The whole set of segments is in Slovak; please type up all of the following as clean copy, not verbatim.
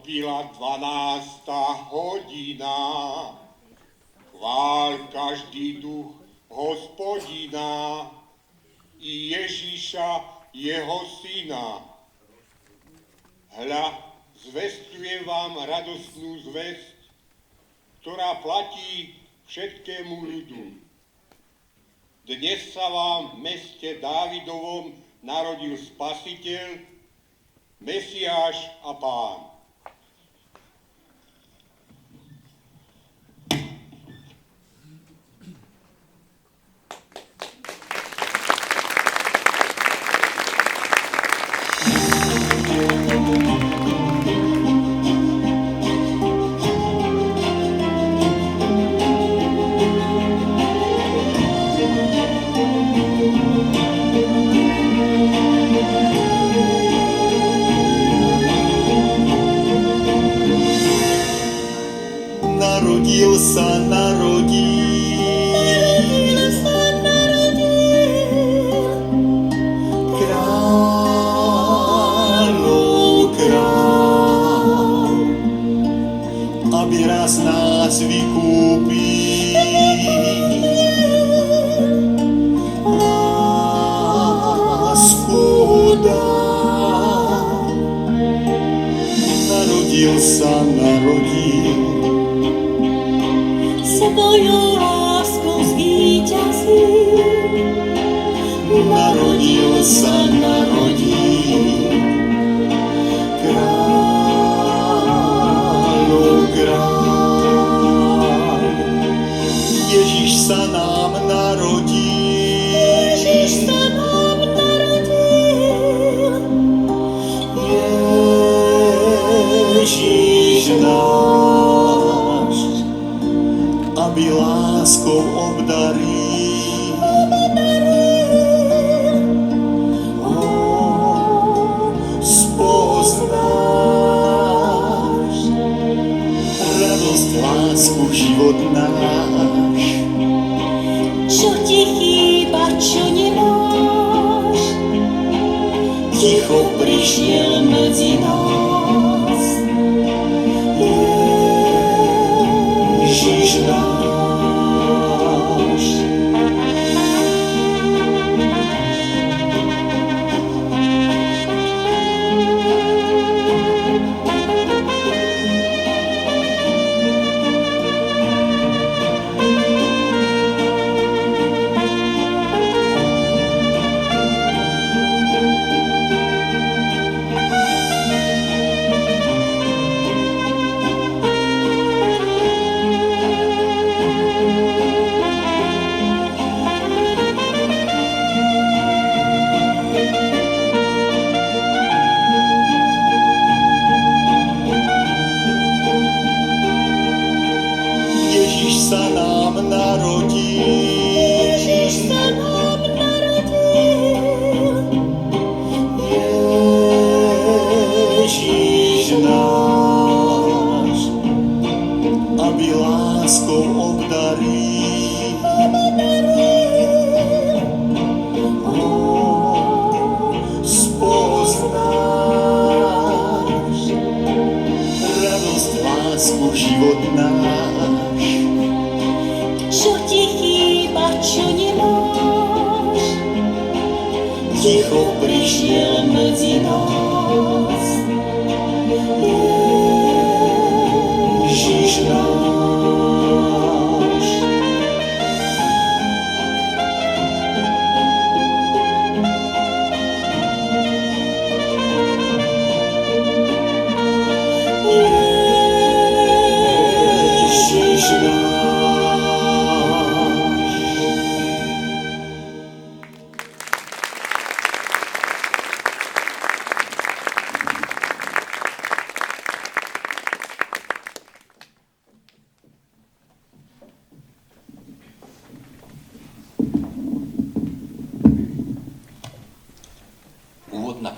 Byla 12. hodina, chvál každý duch Hospodina i Ježíša, jeho syna. Hľa, zvestujem vám radostnú zvesť, ktorá platí všetkému ľudu. Dnes sa vám v meste Dávidovom narodil Spasiteľ, Mesiáš a Pán.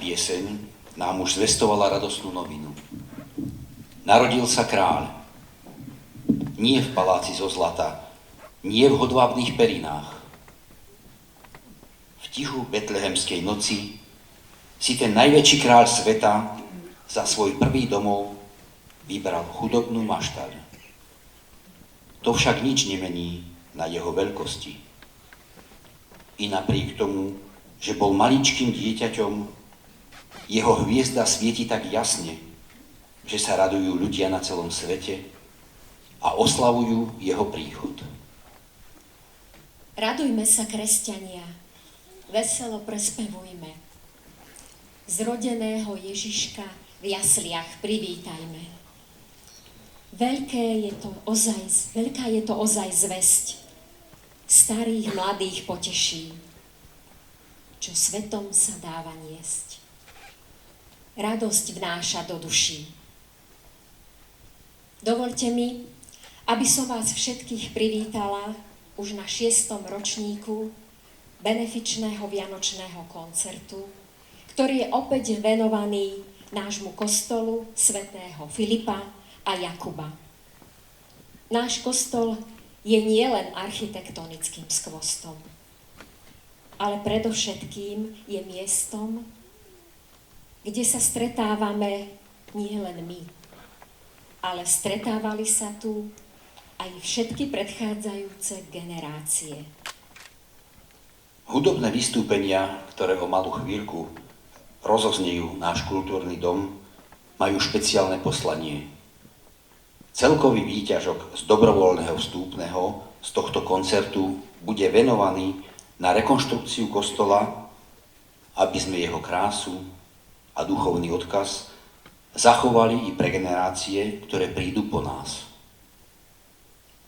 Pieseň nám už zvestovala radostnú novinu. Narodil sa kráľ. Nie v paláci zo zlata, nie v hodvábnych perinách. V tichu betlehemskej noci si ten najväčší kráľ sveta za svoj prvý domov vybral chudobnú maštaľ. To však nič nemení na jeho veľkosti. I napriek tomu, že bol maličkým dieťaťom, jeho hviezda svieti tak jasne, že sa radujú ľudia na celom svete a oslavujú jeho príchod. Radujme sa, kresťania, veselo prespevujme. Zrodeného Ježiška v jasliach privítajme. Veľká je to ozaj zvesť. Starých, mladých poteší, čo svetom sa dáva niesť. Radosť vnáša do duší. Dovoľte mi, aby som vás všetkých privítala už na 6. ročníku benefičného vianočného koncertu, ktorý je opäť venovaný nášmu kostolu svätého Filipa a Jakuba. Náš kostol je nielen architektonickým skvostom, ale predovšetkým je miestom, kde sa stretávame nielen my, ale stretávali sa tu aj všetky predchádzajúce generácie. Hudobné vystúpenia, ktoré o malú chvíľku rozoznejú náš kultúrny dom, majú špeciálne poslanie. Celkový výťažok z dobrovoľného vstupného z tohto koncertu bude venovaný na rekonštrukciu kostola, aby sme jeho krásu a duchovný odkaz zachovali i pre generácie, ktoré prídu po nás.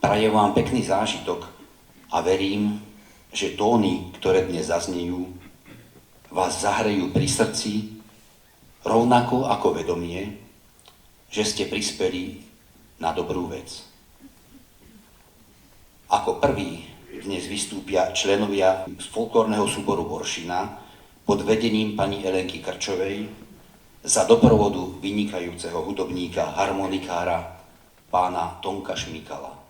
Prajem vám pekný zážitok a verím, že tóny, ktoré dnes zaznejú, vás zahrejú pri srdci, rovnako ako vedomie, že ste prispeli na dobrú vec. Ako prvý dnes vystúpia členovia z folklórneho súboru Boršina pod vedením pani Elenky Krčovej za doprovodu vynikajúceho hudobníka, harmonikára, pána Tonka Šmíkala.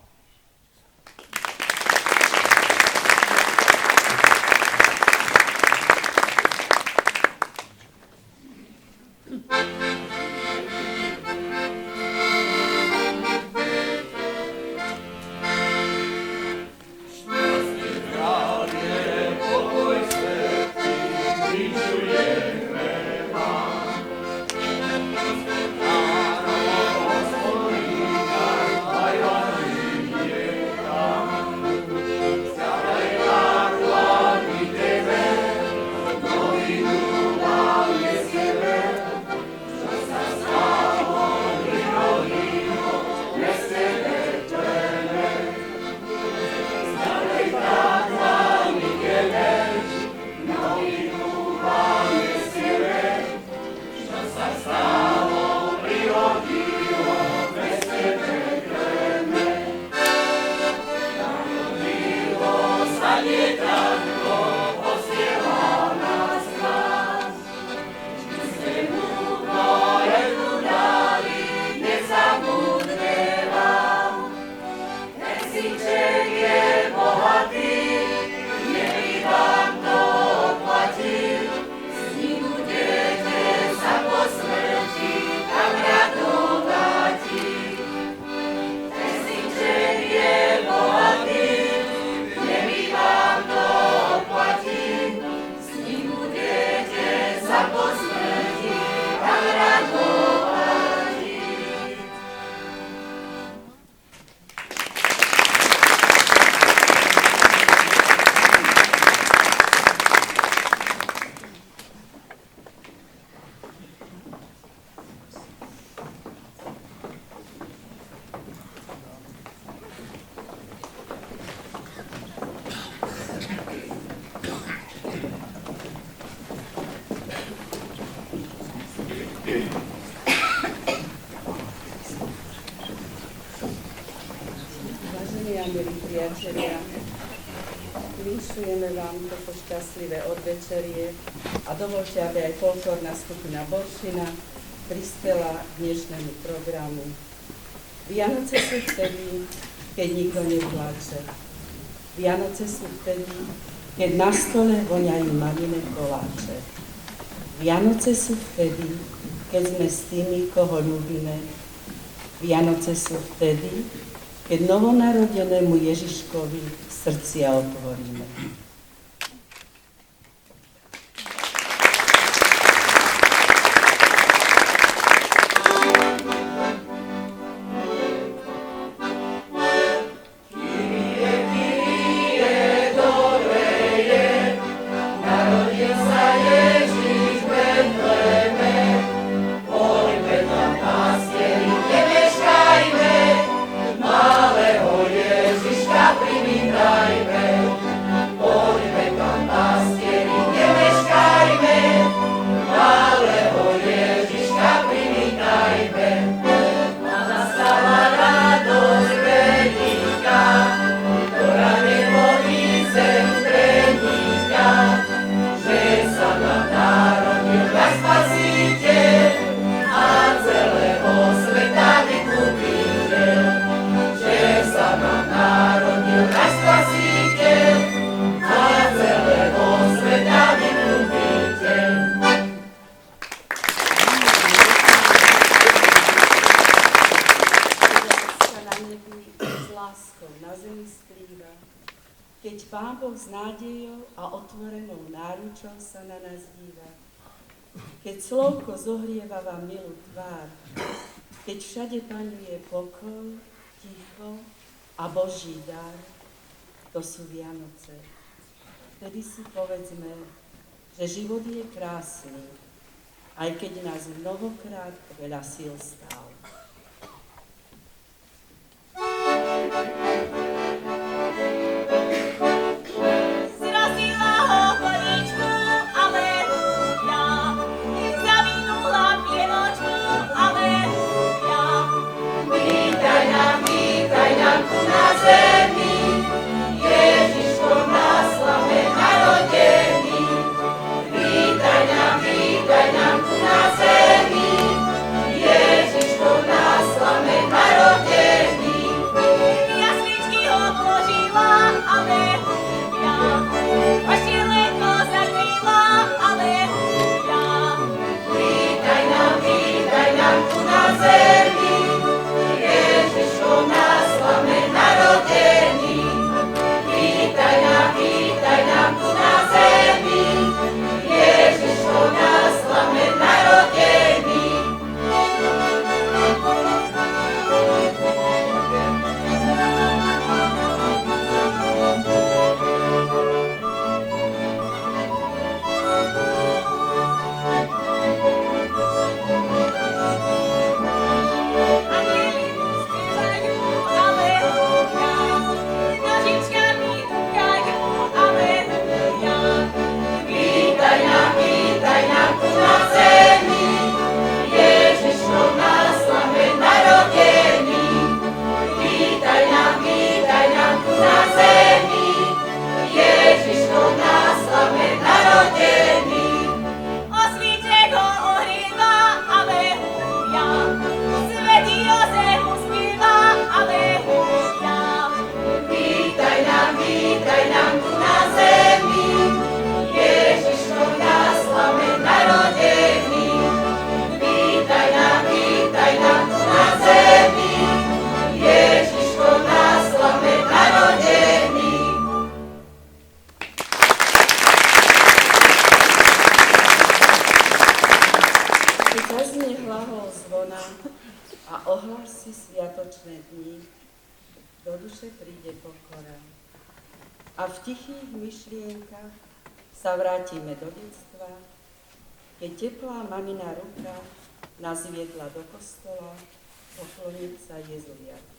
Vážení a milí priatelia, vinšujeme vám toto šťastlivé odvečerie a dovoľte, aby aj folklórna skupina Boršina prispela k dnešnému programu. Vianoce sú vtedy, keď nikto nepláče. Vianoce sú vtedy, keď na stole voňajú mamine koláče. Vianoce sú vtedy, keď sme s tými, koho ľúbime, Vianoce sú vtedy, keď novonarodenému Ježiškovi srdcia otvoríme. Keď Pán Boh s nádejou a otvorenou náručou sa na nás díva, keď slovko zohrieva vám milú tvár, keď všade paňuje pokoj, ticho a Boží dar, to sú Vianoce. Vtedy si povedzme, že život je krásny, aj keď nás mnohokrát veľa síl stál. Do duše príde pokora. A v tichých myšlienkach sa vrátime do detstva, keď teplá mamina ruka nás viedla do kostola pokloniť sa Jezuliatku.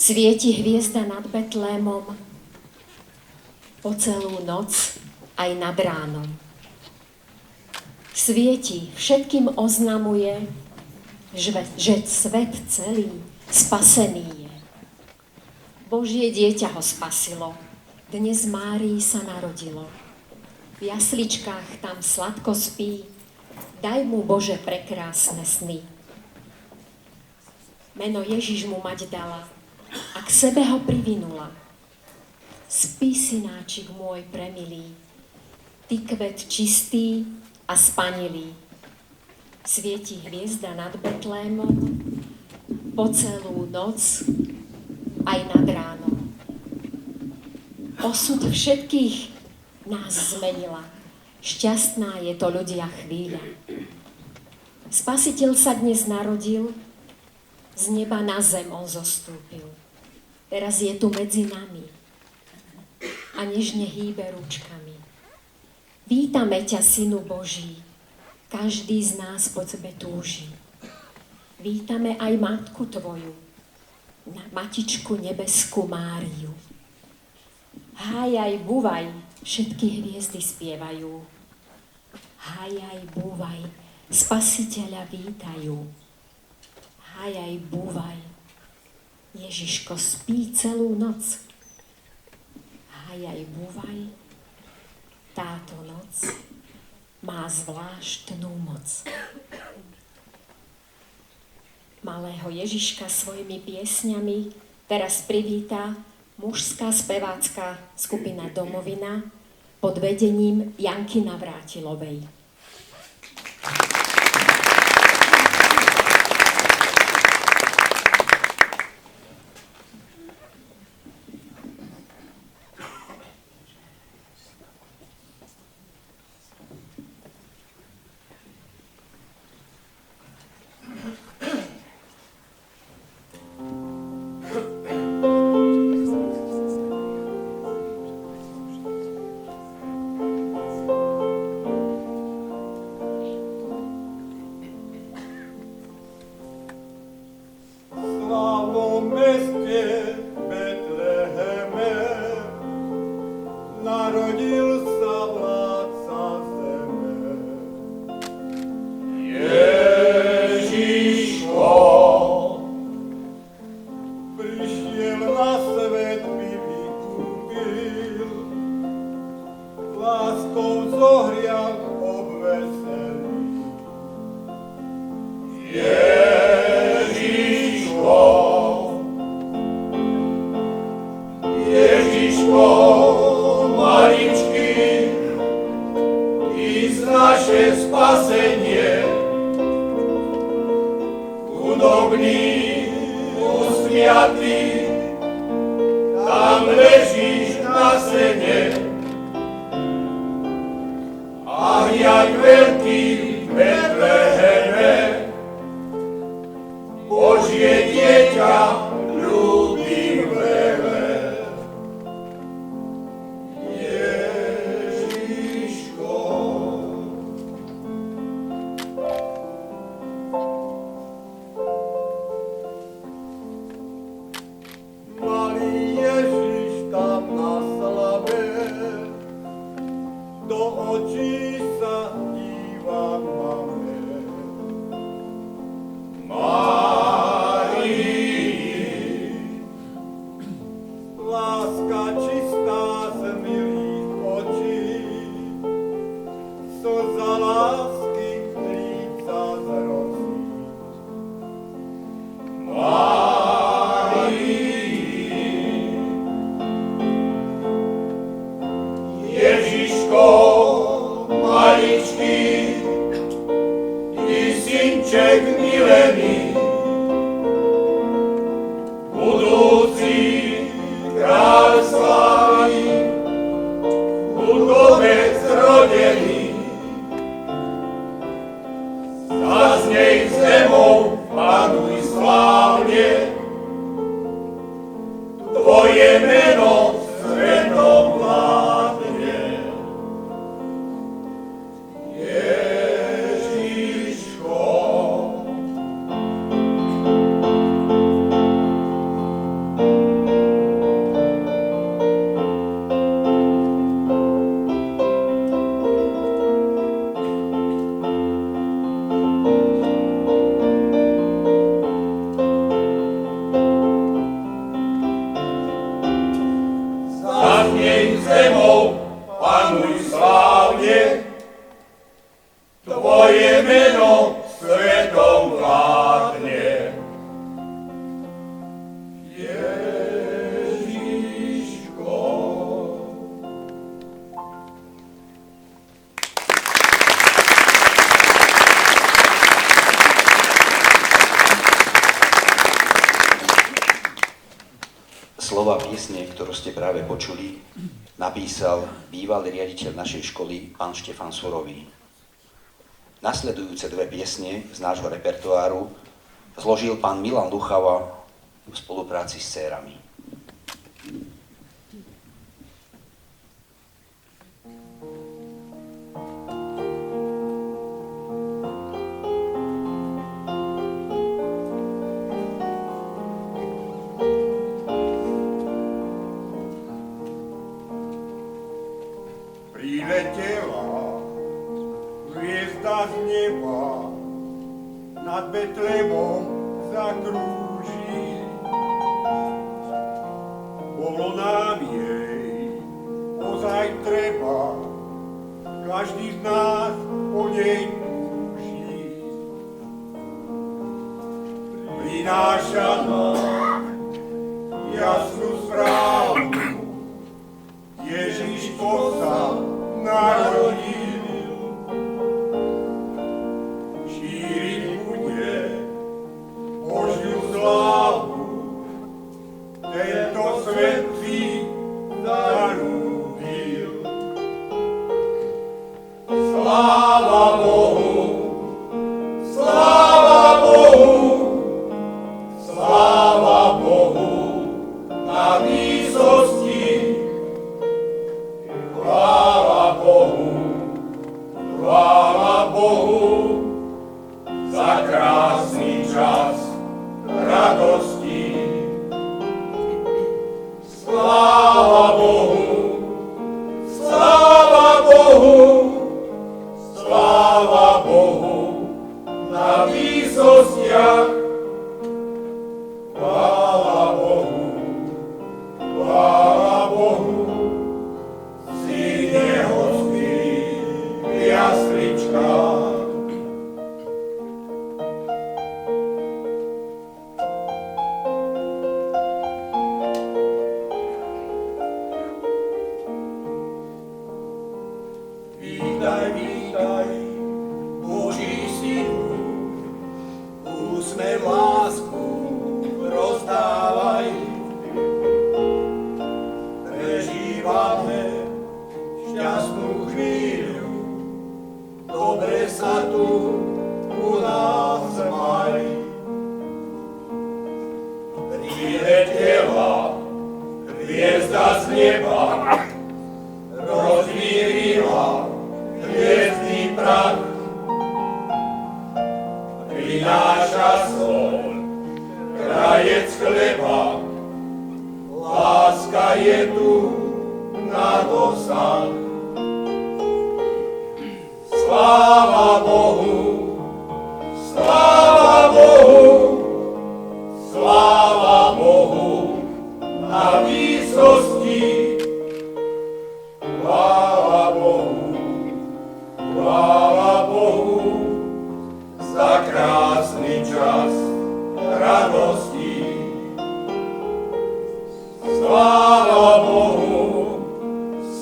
Svieti hviezda nad Betlémom po celú noc aj nad ránom. Svieti, všetkým oznamuje, že svet celý spasený je. Božie dieťa ho spasilo, dnes Márii sa narodilo. V jasličkách tam sladko spí, daj mu Bože prekrásne sny. Meno Ježiš mu mať dala a k sebe ho privinula. Spí, synáčik môj premilý, ty kvet čistý a spanilý. Svieti hviezda nad Betlémom po celú noc aj nad ránom. Osud všetkých nás zmenila. Šťastná je to, ľudia, chvíľa. Spasiteľ sa dnes narodil, z neba na zem on zostúpil. Teraz je tu medzi nami a nežne hýbe ručkami. Vítame ťa, Synu Boží, každý z nás po tebe túži. Vítame aj Matku tvoju, Matičku nebeskú Máriu. Hájaj, búvaj, všetky hviezdy spievajú. Hájaj, búvaj, Spasiteľa vítajú. Hájaj, búvaj, Ježiško spí celú noc. Hájaj, búvaj, táto noc má zvláštnu moc. Malého Ježiška svojimi piesňami teraz privítá mužská spevácka skupina Domovina pod vedením Janky Navrátilovej. Tvoje meno svetom vládne. Ježiško. Slova piesne, ktorú ste práve počuli, napísal bývalý riaditeľ našej školy, pán Štefan Surový. Nasledujúce dve piesne z nášho repertoáru zložil pán Milan Luchava v spolupráci s dcérami. Priletela hviezda z neba, nad Betlemom zakrúži. Bolo nám jej ozaj treba, každý z nás po nej túži. Prináša nám jasnú správu, Ježiško sa narodil. Šíriť bude Božiu slávu, tento svet si zarúbil. Sláva Bohu, sláva Bohu, sláva Bohu na výsosti. Chvála Bohu za krásny čas radosti. Sláva Bohu, sláva Bohu, sláva Bohu na výsostiach. Chvála Bohu, chvála Bohu, jaslička. Vítaj, vítaj, Boží synu, úsmev lásku rozdávaj. Prežívame šťastnú chvíľu, dobre sa tu u nás maj. Priletela hviezda z neba, rozvírila hviezdny prach. Prináša sol, krajec chleba, láska je tu na dosah. Sláva Bohu, sláva Bohu, sláva Bohu na výsosti. Chvála Bohu za krásny čas radosti. Sláva Bohu,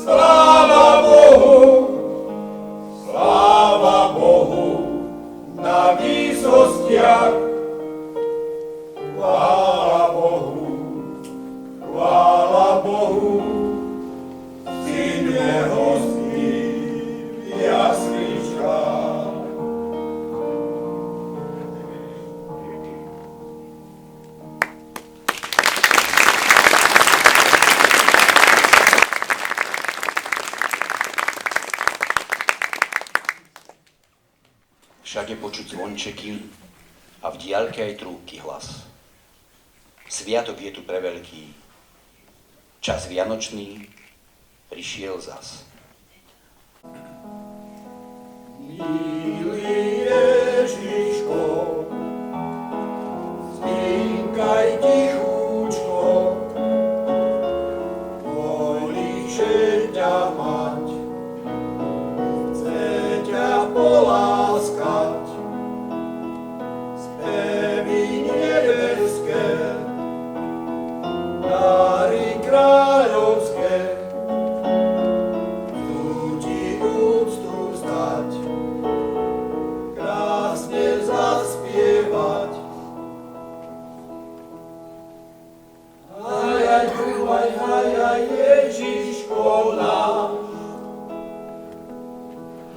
sláva Bohu, sláva Bohu na výsostiach. Chvála Bohu, Syn hostí v jasličkách. Všade počuť zvončeky a v diaľke aj trúbky hlas. Sviatok je tu preveľký, čas vianočný prišiel zas. Milý Ježiško, spínkaj tichúčko, voliče ťa mať, chce ťa poláskať.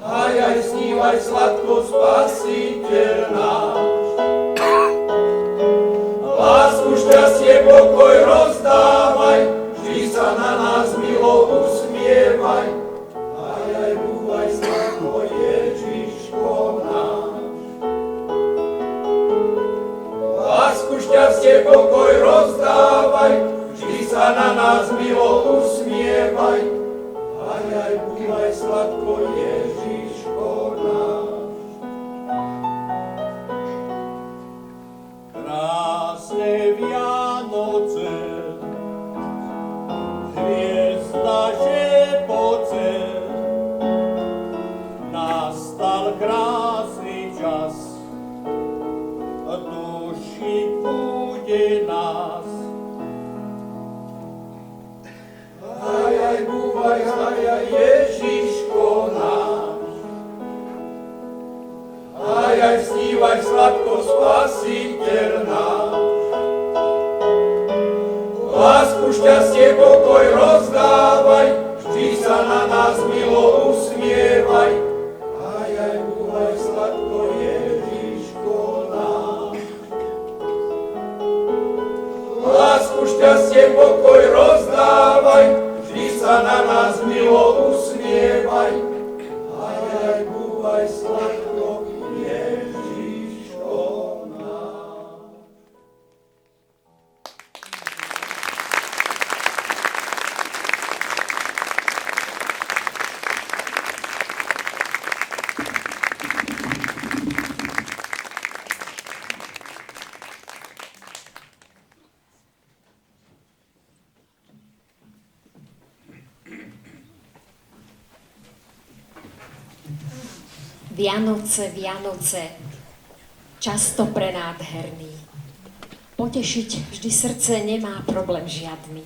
aj snívaj sladko spasiteľ náš. Lásku, šťastie, pokoj rozdávaj, vždy sa na nás milo usmievaj, aj búvaj sladko Ježiško náš. Lásku, šťastie, pokoj rozdávaj, vždy sa na nás milo usmievaj, aj búvaj sladko Ježiško náš. Krásne Vianoce, hviezda šepoce, nastal krásny čas, duši bude nás. Aj búvaj, aj Ježiško náš, aj snívaj sladko spasiteľ náš. Lásku, šťastie, pokoj rozdávaj, vždy sa na nás milo usmievaj, aj búvaj sladko Ježiško náš. Lásku, šťastie, pokoj rozdávaj, vždy sa na nás milo usmievaj, aj búvaj sladko Ježiško náš. Vianoce, Vianoce, často prenádherný. Potešiť vždy srdce nemá problém žiadny.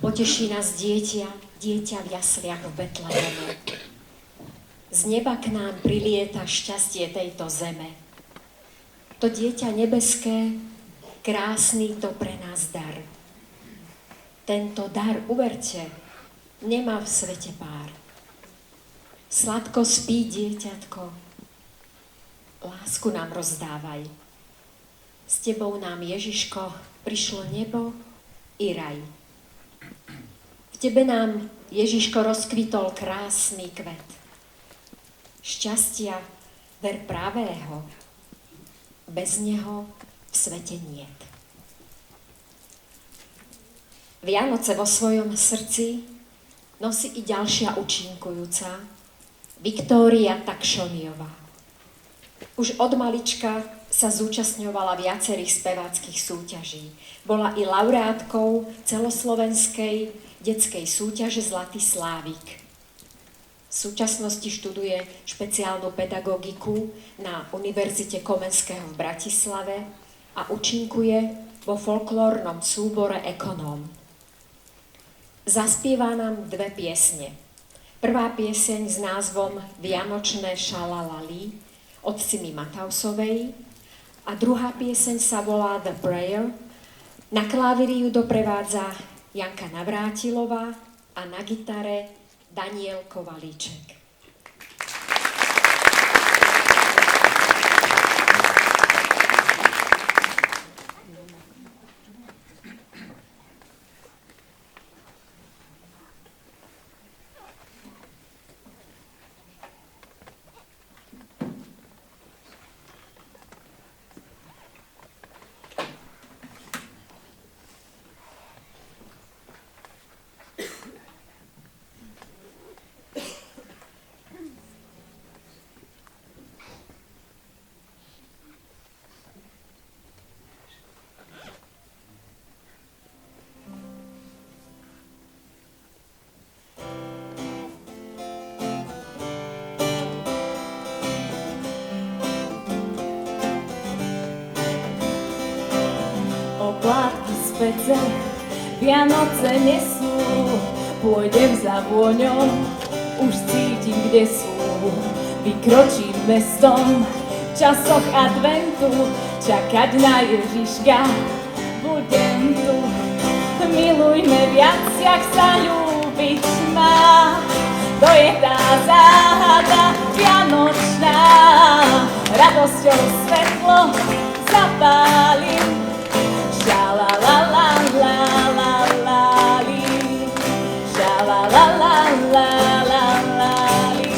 Poteší nás dieťa v jasliach v Betleheme. Z neba k nám prilieta šťastie tejto zeme. To dieťa nebeské, krásny to pre nás dar. Tento dar, uverte, nemá v svete pár. Sladko spí, dieťatko, lásku nám rozdávaj. S tebou nám, Ježiško, prišlo nebo i raj. V tebe nám, Ježiško, rozkvitol krásny kvet. Šťastia, ver pravého, bez neho v svete niet. Vianoce vo svojom srdci nosí i ďalšia účinkujúca, Viktória Takšoniová. Už od malička sa zúčastňovala viacerých speváckych súťaží. Bola i laureátkou celoslovenskej detskej súťaže Zlatý Slávik. V súčasnosti študuje špeciálnu pedagogiku na Univerzite Komenského v Bratislave a účinkuje vo folklórnom súbore Ekonóm. Zaspieva nám dve piesne. Prvá pieseň s názvom Vianočné šalalali od Simi Matausovej a druhá pieseň sa volá The Prayer. Na klavíri ju doprevádza Janka Navrátilová a na gitare Daniel Kovalíček. Oplátky z pece, Vianoce nesú, pôjdem za vôňou, už cítim, kde sú. Vykročím mestom, v časoch adventu, čakať na Ježiška, budem tu. Milujme viac, jak sa ľúbiť má, to je tá záhada radosťou svetlo zapálim. Šalalalalalalali, šalalalalalalali.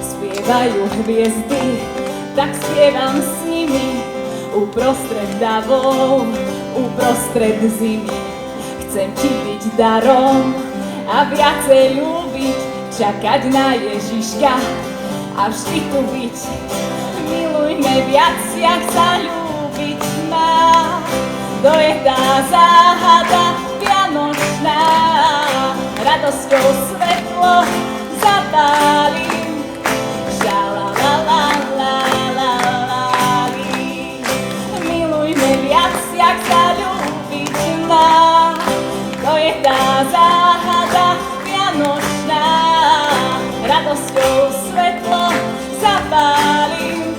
Spievajú hviezdy, tak spievam s nimi, uprostred davov, uprostred zimy. Chcem ti byť darom a viacej ľúbiť, čakať na Ježiška a vždy tu byť. Milujme viac, jak sa ľúbiť má. To je tá záhada vianočná, radosťou svetlo zapálim. Šalalalalalalali, milujme viac, jak sa ľúbiť má. To je tá záhada vianočná, radosťou svetlo zapálim.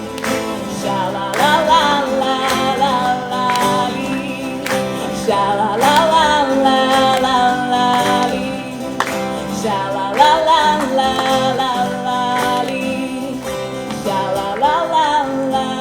Šalalalalalalali, šalalalalalalali, šalalalalalalali, šalalalalalalali.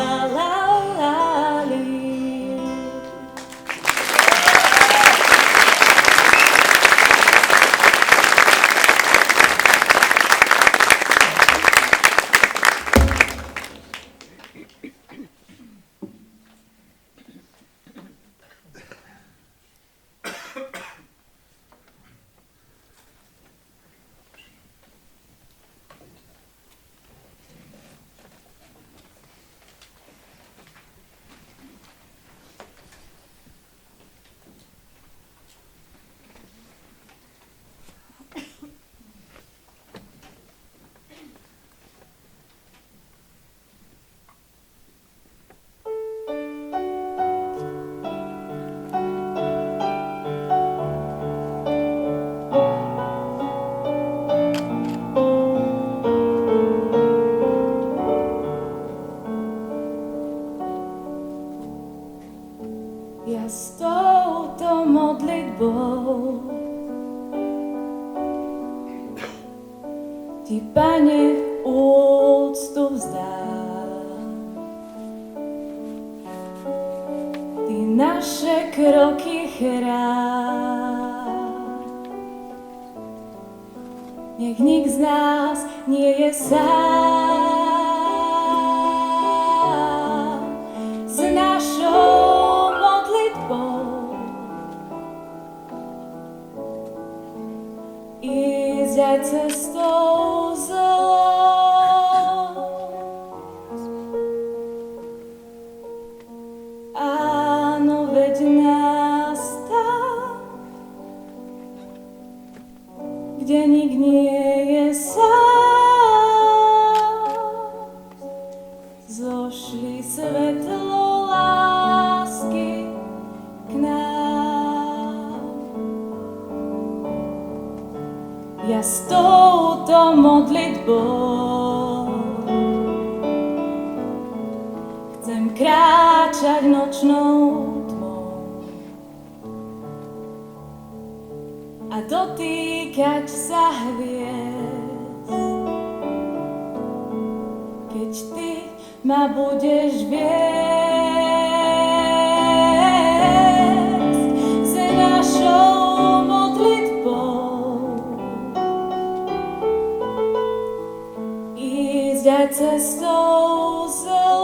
Ja s touto modlitbou ti, Pane, úctu vzdám. Ty naše kroky chrán. Nech nik z nás nie je sám. S našou ísť aj cestou zlou. Áno, veď nás tam, kde nik nie je sám. Zošli svetlo lásky k nám. Ja s touto modlitbou chcem kráčať nočnou tmou a dotýkať sa hviezd, keď ty ma budeš viesť s našou modlitbou. Aj cestou zlou.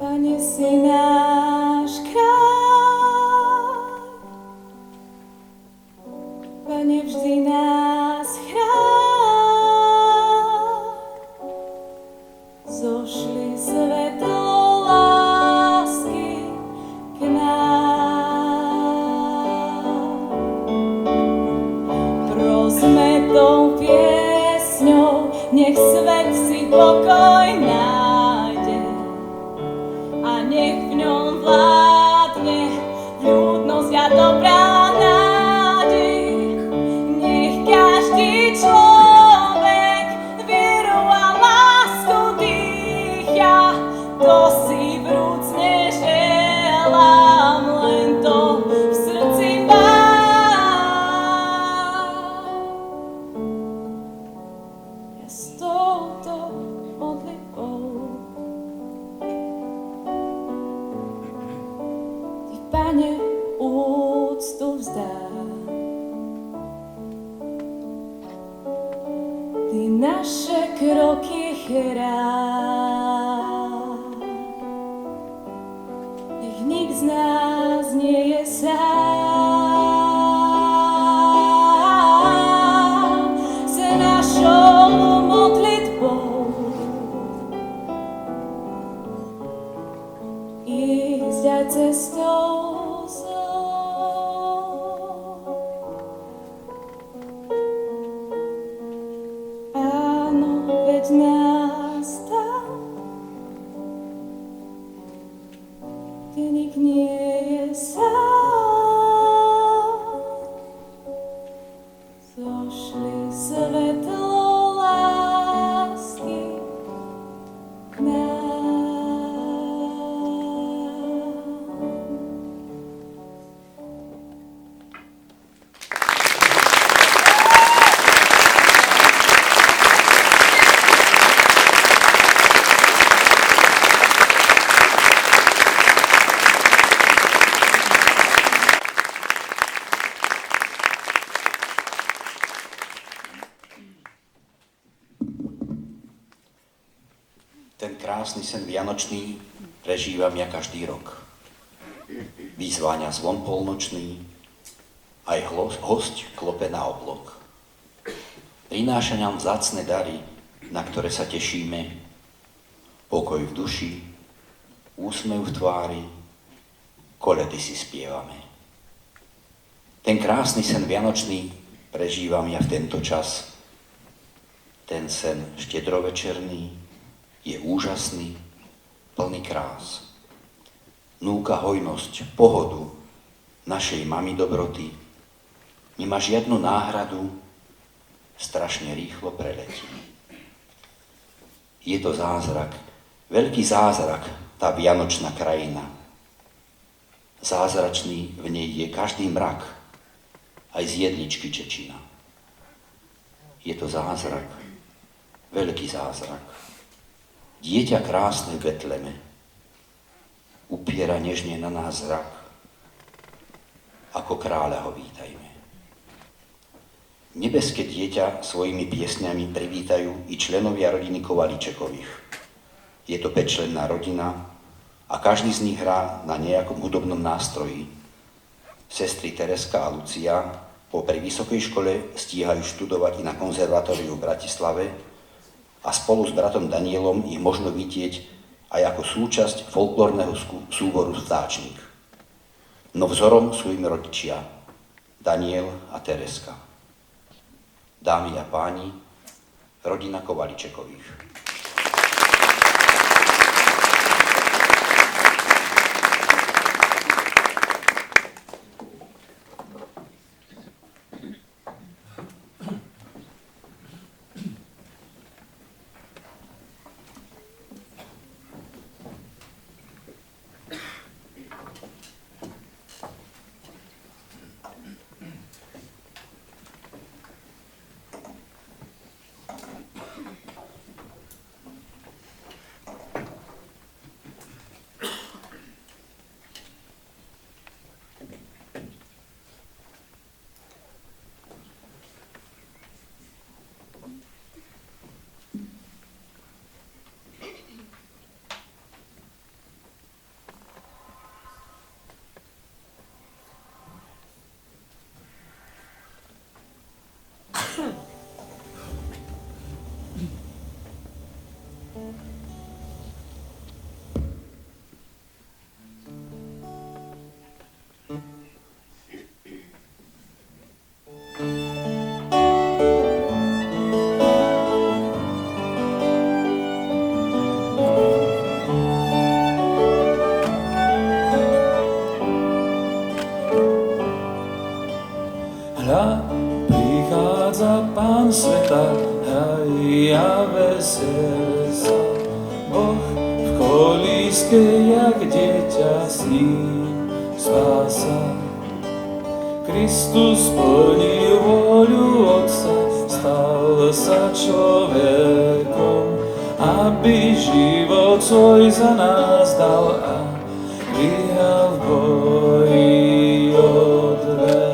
Pane, si náš kráľ, Pane, vždy nás chráň. Zošli svetlo lásky k nám. Prosme tou piesňou, nech svet si pokoj nájde a nech v ňom vládne vľúdnosť a dobrá nádej. Nech každý človek vieru a lásku dýcha naše kroky chráň. Nech nik z nás nie je sám, se našou modlitbou ísť aj cestou zlou. Áno, veď nás tam, kde nik nie je sám. Zošli svetlo lásky k nám. Ten krásny sen vianočný prežívam ja každý rok. Vyzváňa zvon polnočný, aj hosť klope na oblok. Prináša nám vzácne dary, na ktoré sa tešíme, pokoj v duši, úsmev v tvári, koledy si spievame. Ten krásny sen vianočný prežívam ja v tento čas. Ten sen štedrovečerný je úžasný, plný krás. Núka hojnosť, pohodu našej mamy dobroty. Nemá žiadnu náhradu, strašne rýchlo preletí. Je to zázrak, veľký zázrak, tá vianočná krajina. Zázračný v nej je každý mrak, aj z jedličky čečina. Je to zázrak, veľký zázrak. Dieťa krásne v Betleme upiera nežne na nás zrak. Ako kráľa ho vítajme. Nebeské dieťa svojimi piesňami privítajú i členovia rodiny Kovalíčekových. Je to 5-členná rodina a každý z nich hrá na nejakom hudobnom nástroji. Sestry Tereska a Lucia popri vysokej škole stíhajú študovať i na konzervatóriu v Bratislave, a spolu s bratom Danielom ich možno vidieť aj ako súčasť folklórneho súboru Vtáčnik. No vzorom sú im rodičia, Daniel a Tereska. Dámy a páni, rodina Kovalíčekových. Hľa, prichádza Pán sveta, hraj a vesel sa. Boh v kolíske, jak dieťa sní, spása. Kristus splnil vôľu Otca, stal sa človekom, aby život svoj za nás dal a vyhral v boji od vekom.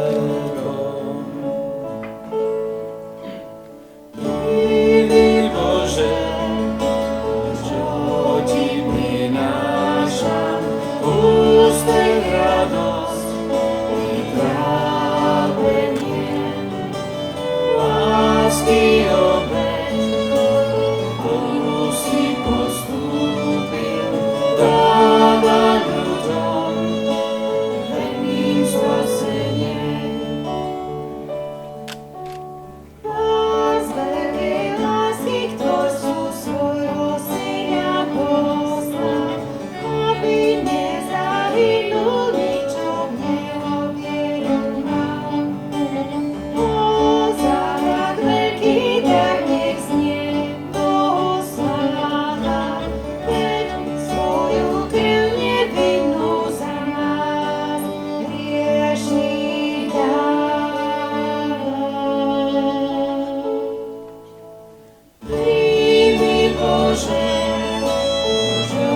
Bože, čo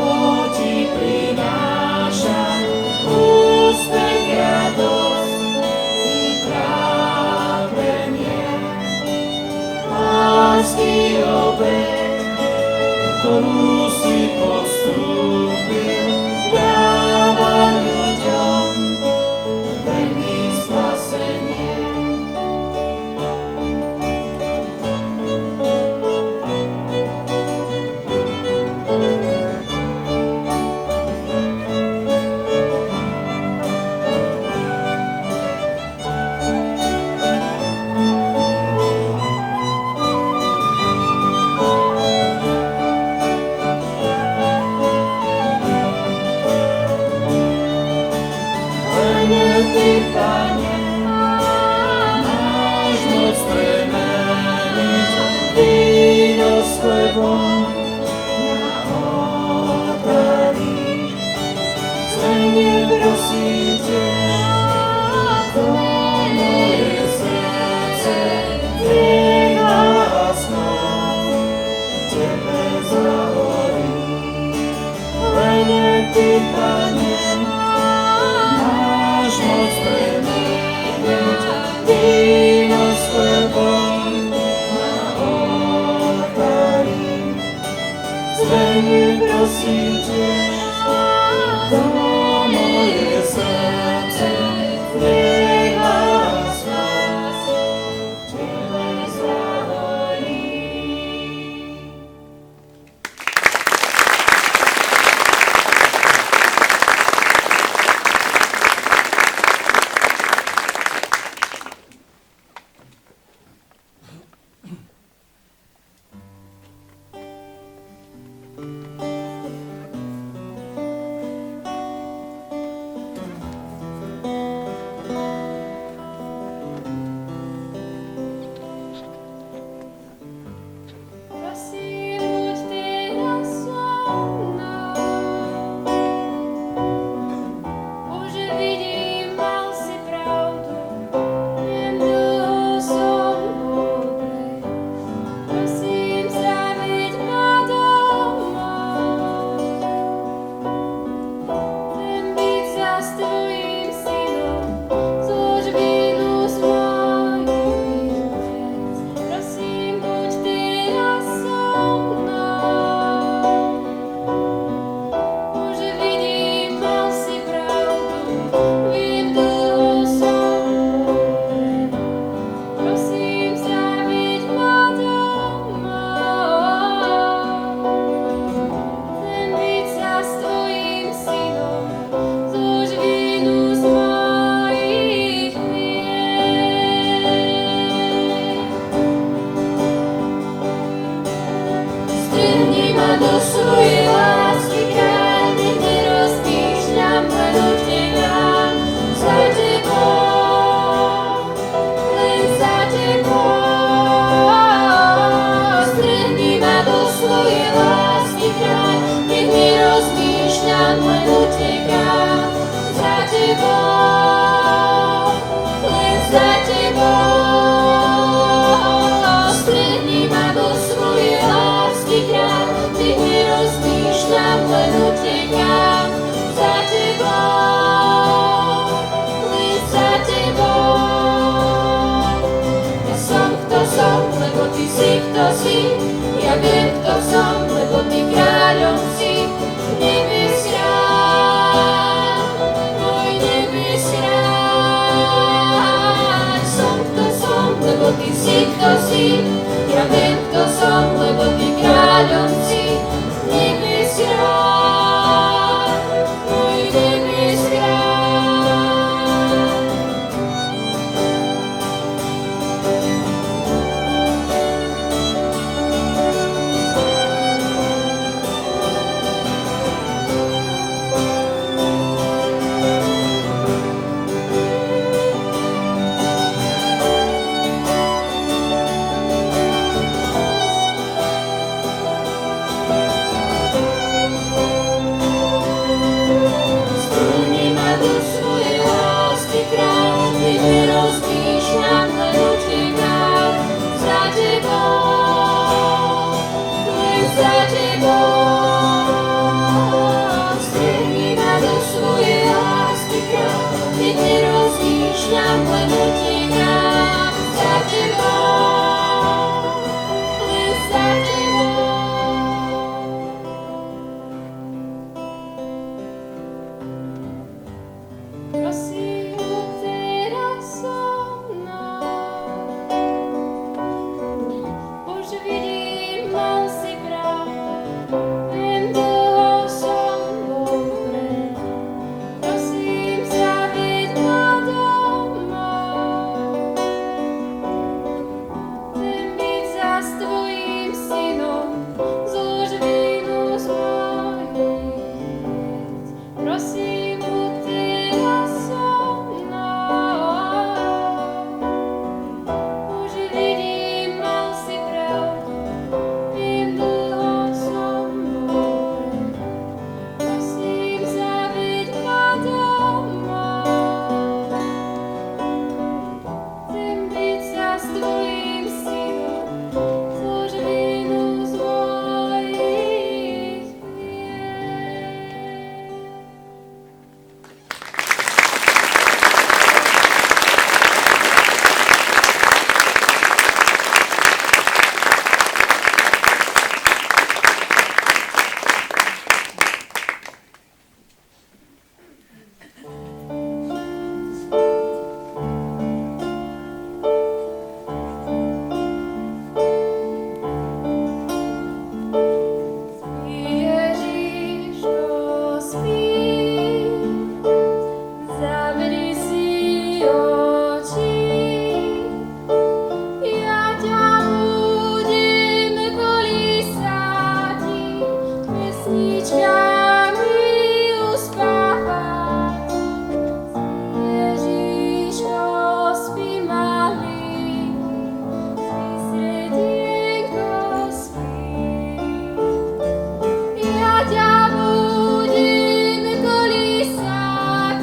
ti prináša úspech, radosť i trápenie. Lásky obet, ktorú si podstúpil, dáva ľuďom verný spasenie. Ty, Pane, máš moc premeniť víno s chlebom na oltári. Zvenie, prosím ťa, to moje srdce, nech láskou v tebe zahorí. Len Ty, Pane, moc premeniť víno s chlebom na oltári. Zvenie, prosím tiež, to moje srdce, nech láska v tebe zahorí. Prosím, buď teraz so mnou. Už vidím, mal si pravdu, viem, dlho som múdrej. Prosím, zaveď ma domov. Chcem byť zas tvojím synom, zlož vinu z mojich vec. Prosím, buď teraz so mnou. Už vidím, mal si pravdu, viem, dlho som múdrej. Prosím, zaveď ma domov. Chcem byť zas tvojím synom, zlož vinu z mojich miest. Strhni ma do svojej lásky, kráľ, nech nerozmýšľam, len o teba, za tebou, len za tebou. Strhni ma do svojej lásky, kráľ, nech nerozmýšľam, len o teba, za tebou, len za tebou. Strhni ma do svojej lásky, kráľ, nech nerozmýšľam, len o teba, za tebou, len za tebou. Ja som, kto som, lebo ty si, kto si. Ja viem, kto som, lebo ty kráľom si. Nebies kráľ, môj nebies kráľ. Som, kto som, lebo ty si, kto si. Ja viem, kto som, lebo ty kráľom si. Nebies kráľ, môj nebies kráľ. za tebou. Strehni ma do svojej lásky král, keď nerozmýšľam, len utekám za tebou, len za tebou. Prosím, buď teraz so mnou. Už vidím, mal si pravdu, viem, dlho som bol vpred. Prosím, zavieď ma domov. Chcem byť zas tvojím synom, zlož vinu z mojich piec. Prosím, buď teraz so mnou. Už vidím, mal si pravdu, viem, dlho som bol vpred. Prosím, zavieď ma domov. Chcem byť zas tvojím synom, zlož vinu z mojich pies. Ježiško, spí, zavri si oči. Ja ťa budem kolísať, pesničkami uspávať. Ježiško, spí, malý, sredienko, spí. Ja ťa budem kolísať,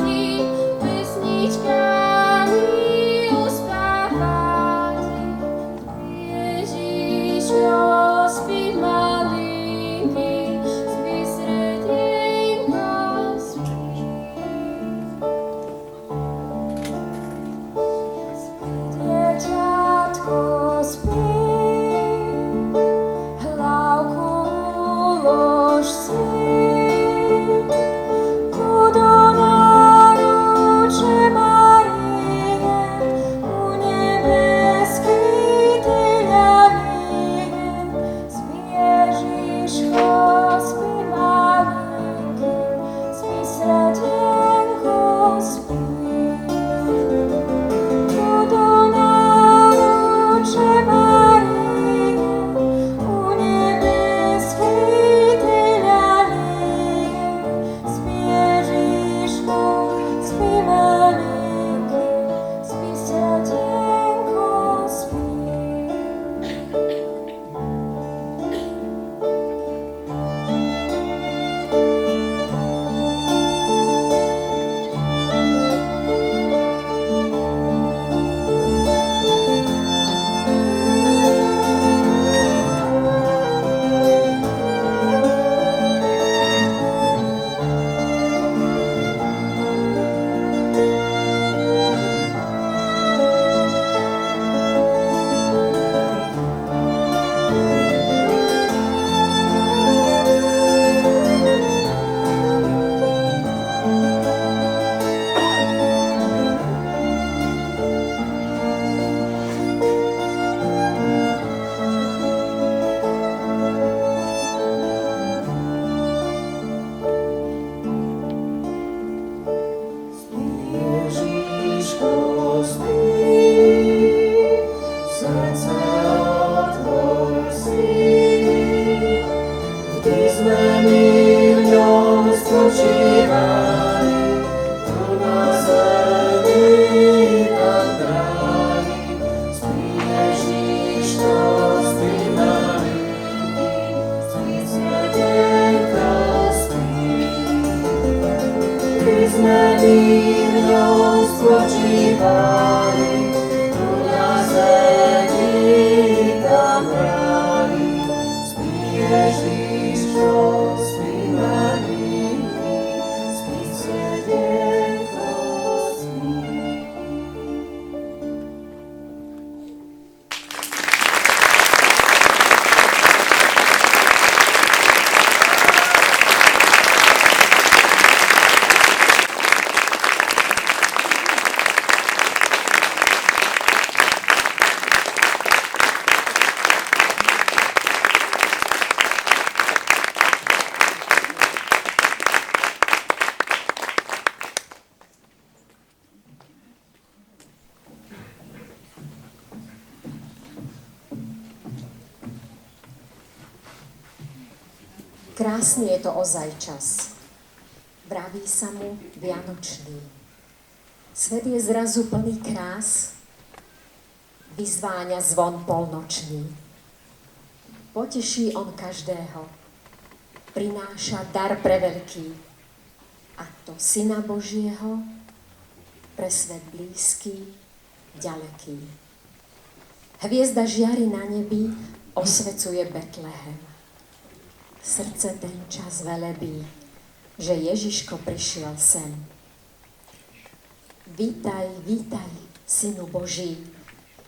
pesničkami uspávať. Ježiško, spí, malinky, spí, sredienko, spí. Spí, dievčatko, spí, hlavku ulož si, do náruče Márie, u nebeskej teľavíne. Spí, Ježiško, spí, malinky, spí, sredienko, spí. Do náruče Márie, u nebeskej teľavíne. Spí, Ježiško, spí, malinky, spí, sredienko, spí. Ježiško, spí, srdce otvor si, vždy sme my v ňom spočívali, tu na zemi tak dráli. Spí, Ježiško, spí, malinky, spí, srdienko, spí. Vždy sme my v ňom spočívali, tu na zemi tam hráli. Spí, Ježiško, Krásny je to ozaj čas. Vraví sa mu vianočný. Svet je zrazu plný krás, vyzváňa zvon polnočný. Poteší on každého, prináša dar preveľký, a to Syna Božieho pre svet blízky, ďaleký. Hviezda žiari na nebi, osvecuje Betlehem. Srdce ten čas velebí, že Ježiško prišiel sem. Vítaj, vítaj, Synu Boží,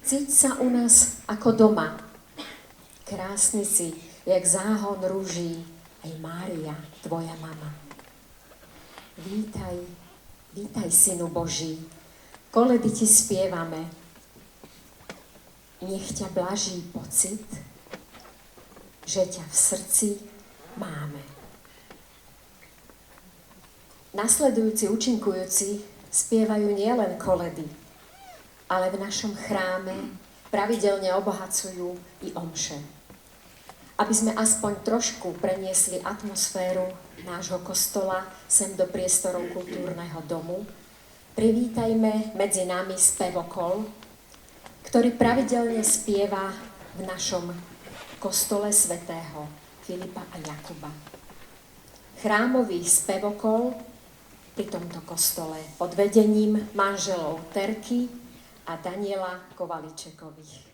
cíť sa u nás ako doma. Krásny si, jak záhon rúží, aj Mária, tvoja mama. Vítaj, vítaj, Synu Boží, koledy ti spievame. Nech ťa blaží pocit, že ťa v srdci máme. Nasledujúci účinkujúci spievajú nielen koledy, ale v našom chráme pravidelne obohacujú i omše. Aby sme aspoň trošku preniesli atmosféru nášho kostola sem do priestorov kultúrneho domu, privítajme medzi nami spevokol, ktorý pravidelne spieva v našom kostole svätého Filipa a Jakuba. Chrámový spevokol pri tomto kostole pod vedením manželov Terky a Daniela Kovaličekových.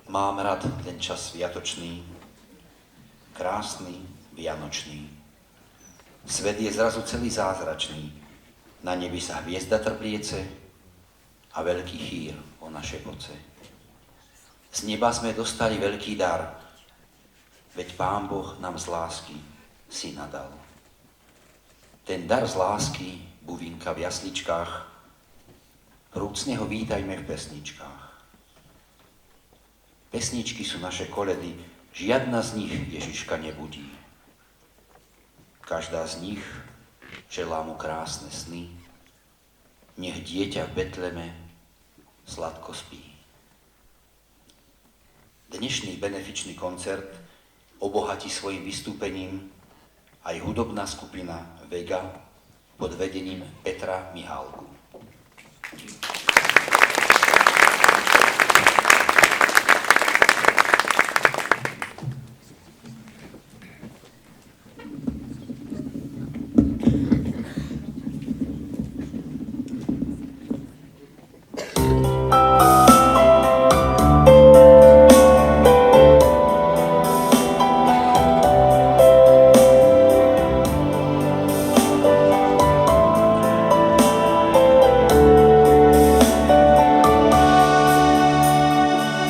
Mám rád ten čas sviatočný, krásny, vianočný. Svet je zrazu celý zázračný, na nebi sa hviezda trbliece a veľký chýr o naše boce. Z neba sme dostali veľký dar, veď Pán Boh nám z lásky syna dal. Ten dar z lásky, buvinka v jasličkách, vrúcne ho vítajme v pesničkách. Pesničky sú naše koledy, žiadna z nich Ježiška nebudí. Každá z nich želá mu krásne sny, nech dieťa v Betleme sladko spí. Dnešný benefičný koncert obohatí svojim vystúpením aj hudobná skupina Vega pod vedením Petra Mihálku.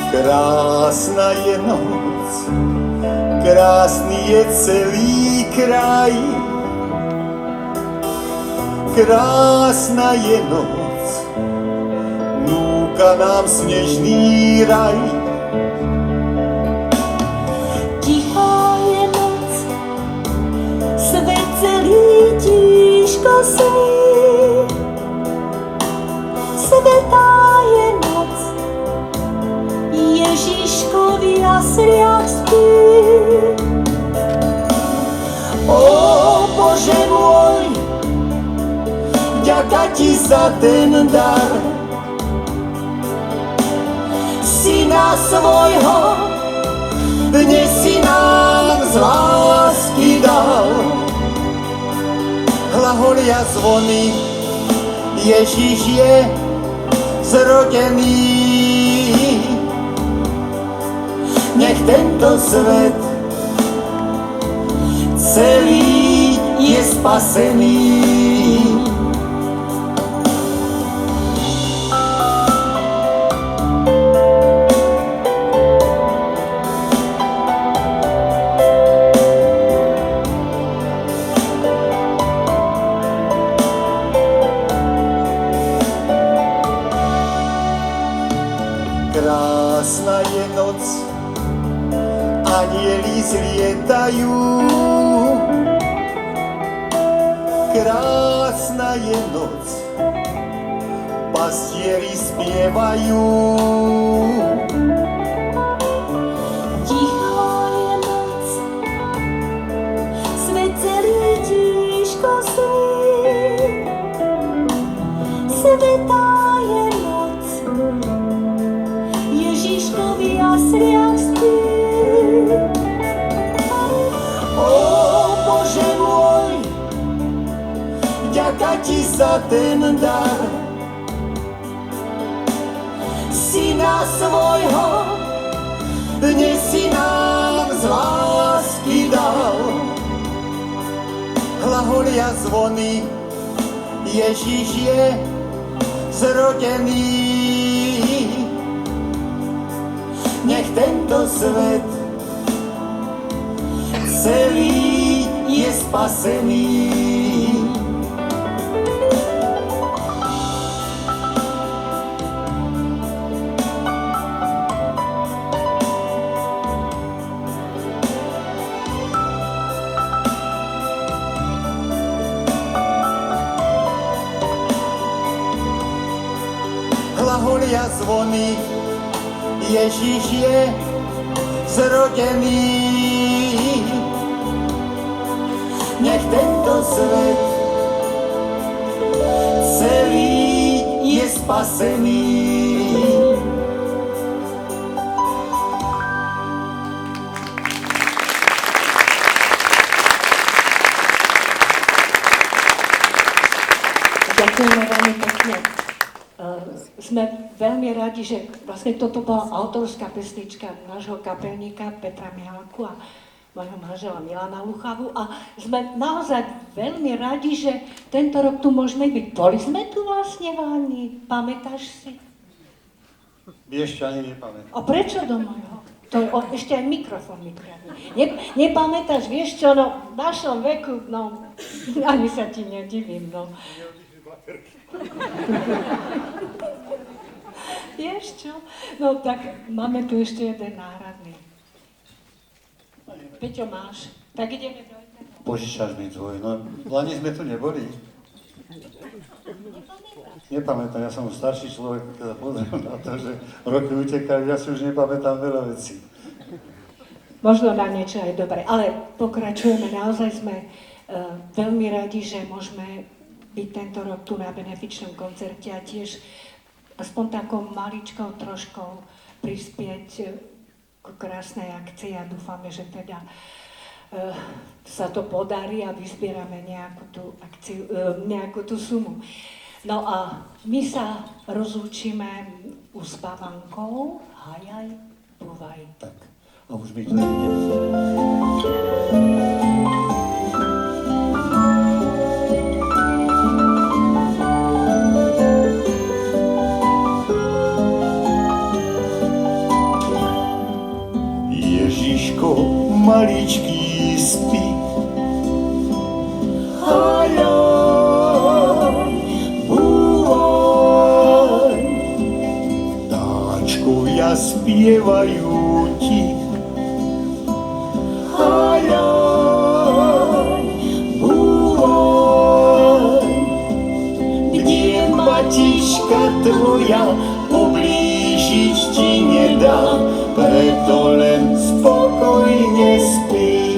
Krásna je noc, krásny je celý kraj. Krásna je noc, núka nám snežný raj. Tichá je noc, svet celý tížko sní. Svetá je noc, Ježiško v jasliach spí. Ó Bože môj, vďaka ti za ten dar. Syna svojho dnes si nám z lásky dal. Hlaholia zvony, Ježiš je zrodený. Nech tento svet celý je spasený. Krásna je noc, anieli zlietajú. Krásna je noc, pastieri spievajú. Tichá je noc, svet celý tížko sní. Svetá je noc, Ježiško v jasliach spí. Ó Bože môj, vďaka ti za ten dar. Syna svojho dnes si nám z lásky dal. Hlaholia zvony, Ježiš je zrodený. Nech tento svet celý je spasený. Hlaholia zvony, Ježiš je zrodený. Nech tento svet celý je spasený. Ďakujeme veľmi pekne sme veľmi radi, že vlastne toto bola autorská pesnička nášho kapelníka Petra Mihalku a môjho manžela Milana Luchavu a sme naozaj veľmi radi, že tento rok tu môžeme byť. Boli sme tu vlastne, Váni, pamätáš si? Vieš, čo ani nepamätám. A prečo do môjho? Ešte aj mikrofón mi kradne. Nepamätáš, vieš čo, no v našom veku, no ani sa ti nedivím, no. Vieš čo? No tak máme tu ešte jeden náhradný. Peťo, máš? Tak ideme do internetu. Požičaš mi tvoj, no v Lani sme tu neboli. Nepamätám, ja som už starší človek, keď pozriem na to, že roky utekajú, ja si už nepamätám veľa vecí. Možno na niečo aj dobre, ale pokračujeme, naozaj sme veľmi radi, že môžeme byť tento rok tu na benefičnom koncerte a tiež aspoň takou maličkou troškou prispieť k krásnej akcii a dúfame, že teda sa to podarí a vyzbierame nejakú tú sumu. No a my sa rozlúčime uspávankou Hajaj, búvaj. Tak, a už mi to ide. Ježiško maličký spí, hajaj, búvaj, vtáčkovia spievajú ti, hajaj, búvaj, kde matička tvoja ublížiť ti nedá, preto len spokojne spí.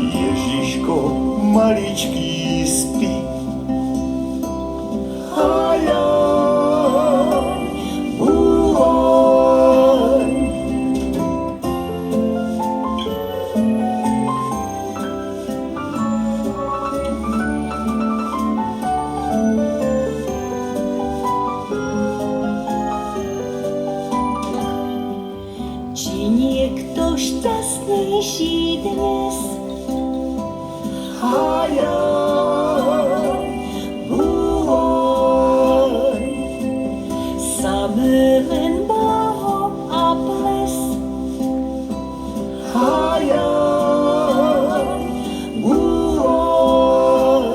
Ježiško maličký spí, hajaj, búvaj. Či niekto šťastnejší dnes? Hajaj, búvaj, Samé len blaho a ples. hajaj, búvaj.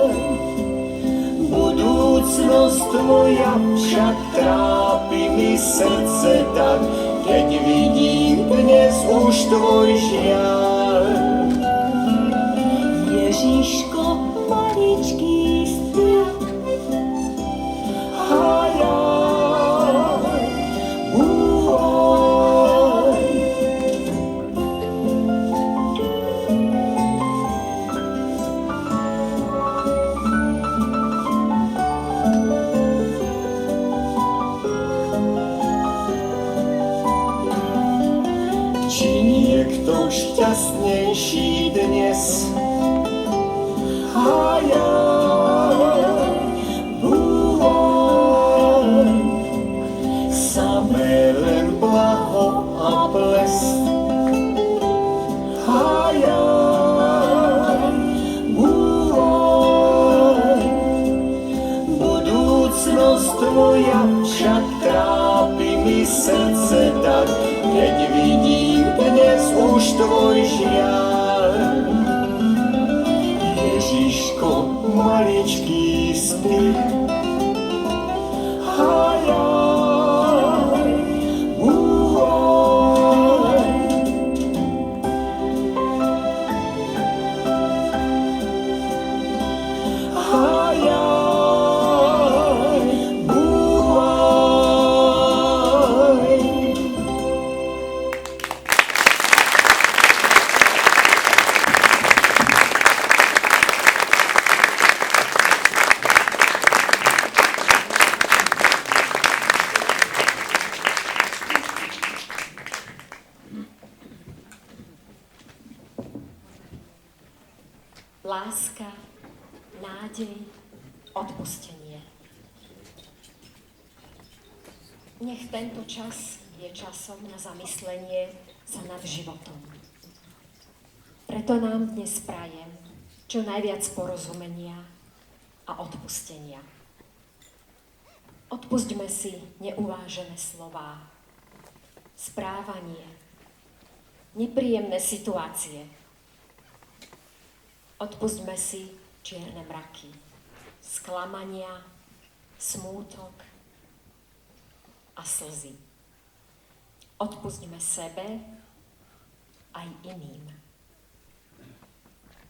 Budúcnosť tvoja však trápi mi srdce tak, keď vidím dnes už tvoj žiaľ. Ježiško maličký spí, Hajaj, búvaj. Či niekto šťastnejší dnes? Hajaj, búvaj, samé len blaho a ples. Hajaj, búvaj, budúcnosť tvoja však trápi mi srdce tak, keď vidím dnes už tvoj žiaľ. Ježiško maličký spí, hajaj, búvaj. Hajaj, búvaj. Láska, nádej, odpustenie. Nech tento čas je časom na zamyslenie sa nad životom. Preto nám dnes prajem čo najviac porozumenia a odpustenia. Odpusťme si neuvážené slová, správanie, nepríjemné situácie. Odpusťme si čierne mraky, sklamania, smútok a slzy. Odpusťme sebe aj iným.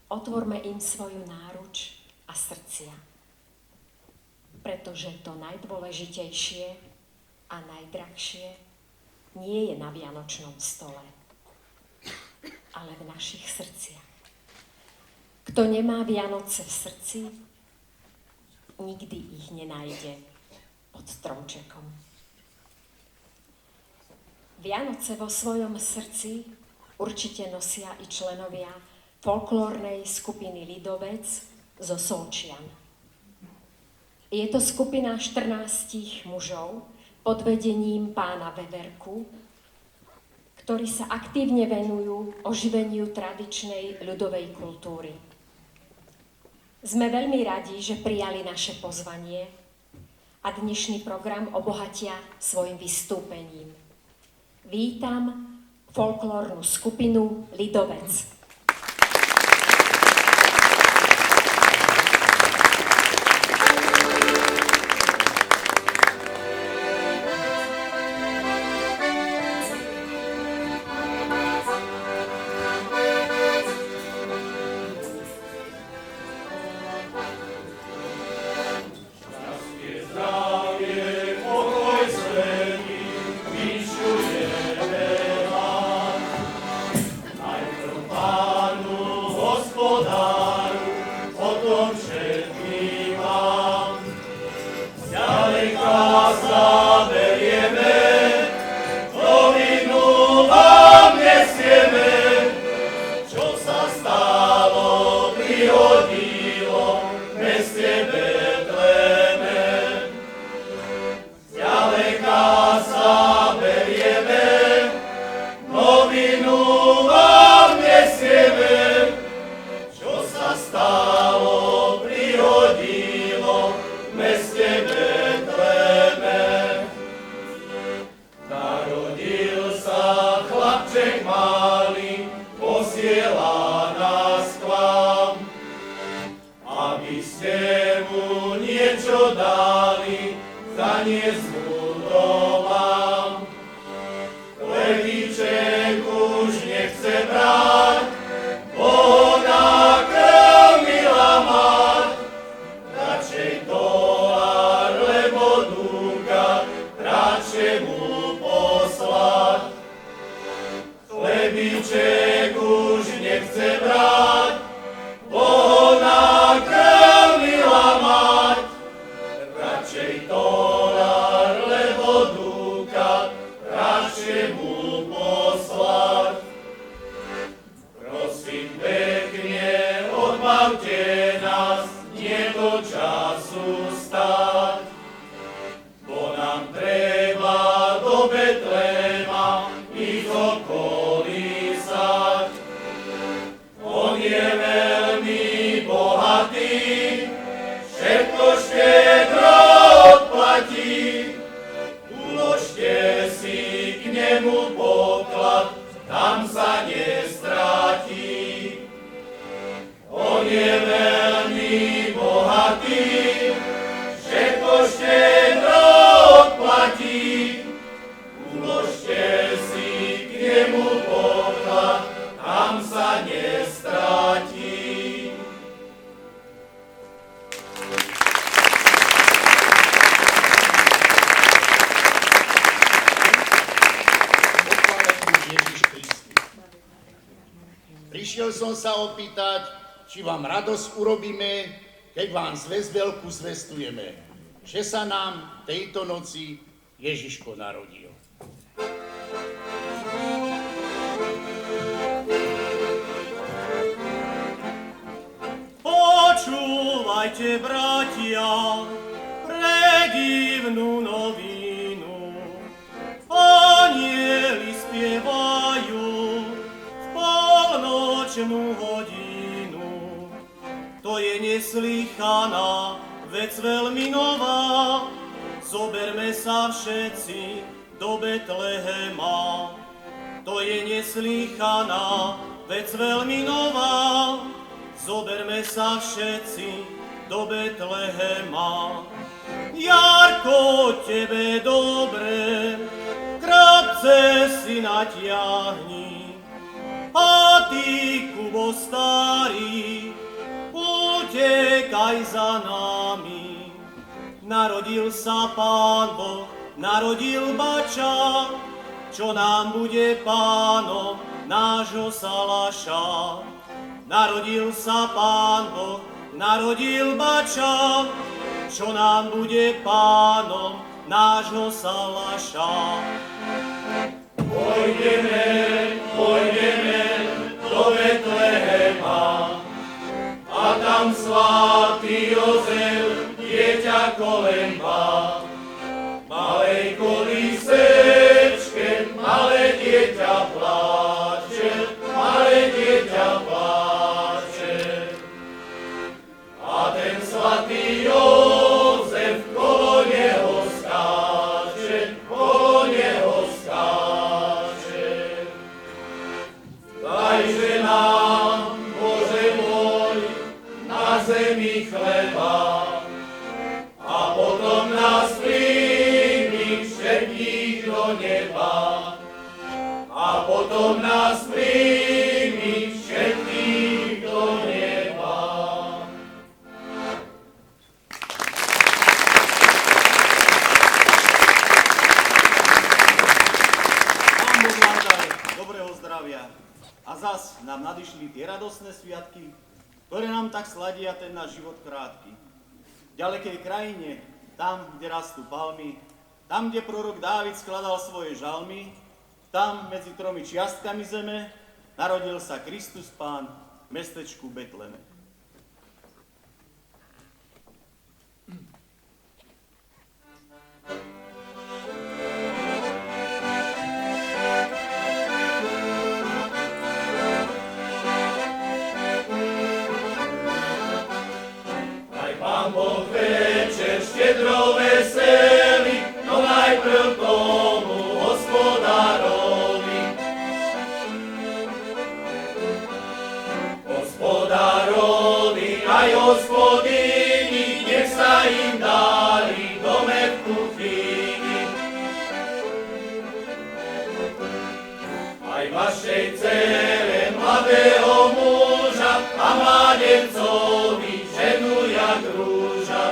Otvorme im svoju náruč a srdcia, pretože to najdôležitejšie a najdrahšie nie je na vianočnom stole, ale v našich srdciach. Kto nemá Vianoce v srdci, nikdy ich nenájde pod stromčekom. Vianoce vo svojom srdci určite nosia i členovia folklórnej skupiny Lidovec zo Solčian. Je to skupina 14 mužov pod vedením pána Veverku, ktorí sa aktívne venujú oživeniu tradičnej ľudovej kultúry. Sme veľmi radi, že prijali naše pozvanie a dnešný program obohatia svojim vystúpením. Vítam folklórnu skupinu Lidovec. Prišiel som sa opýtať, či vám radosť urobíme, keď vám zväzť veľkú zvestujeme, že sa nám tejto noci Ježiško narodil. Počúvajte, bratia, predivnú novinu. rodinu. To je neslýchaná vec veľmi nová, zoberme sa všetci do Betlehema. To je neslýchaná vec veľmi nová, zoberme sa všetci do Betlehema. Jarko, tebe dobre, krátce si natiahni, a ty, Kubo starý, utekaj za nami. Narodil sa Pán Boh, narodil bača, čo nám bude pánom nášho Salaša. Narodil sa Pán Boh, narodil bača, čo nám bude pánom nášho Salaša. Pôjdeme, pôjdeme do Betlehema, a tam svätý Jozef dieťa kolemba. Malej kolísečke, malé dieťa pláče, malé dieťa pláče. A ten svätý Jozef kolo neho skáče, kolo neho skáče. Dajže nám, Bože môj, na zemi chleba, a potom nás príjmi všetkých do neba. A potom nás príjmi všetkých do neba. Pán Boh nám daj dobrého zdravia. A zas nám nadišli tie radosné sviatky, ktoré nám tak sladia ten náš život krátky. V ďalekej krajine, tam, kde rastú palmy, tam, kde prorok Dávid skladal svoje žalmy, tam medzi tromi čiastkami zeme narodil sa Kristus Pán v mestečku Betleme. Pán Boh večer štedro veselý, no najprv tomu hospodárovi. Hospodárovi aj hospodyni, nech sa im darí dome v kuchyni. Aj vašej dcere mladého muža a mládencovi ženu jak rúža.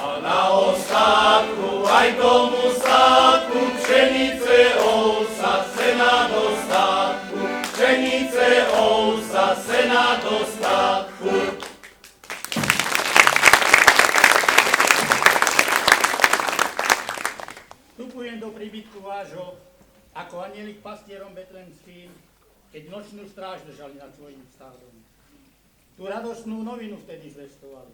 A na ostatku aj tomu statku pšenice ovsa, sena dostatku, pšenice ovsa, sena dostatku. Vstupujem do príbytku vášho ako anielik pastierom betlemským, keď nočnú stráž držali nad svojím stádom. Tú radostnú novinu vtedy zvestovali.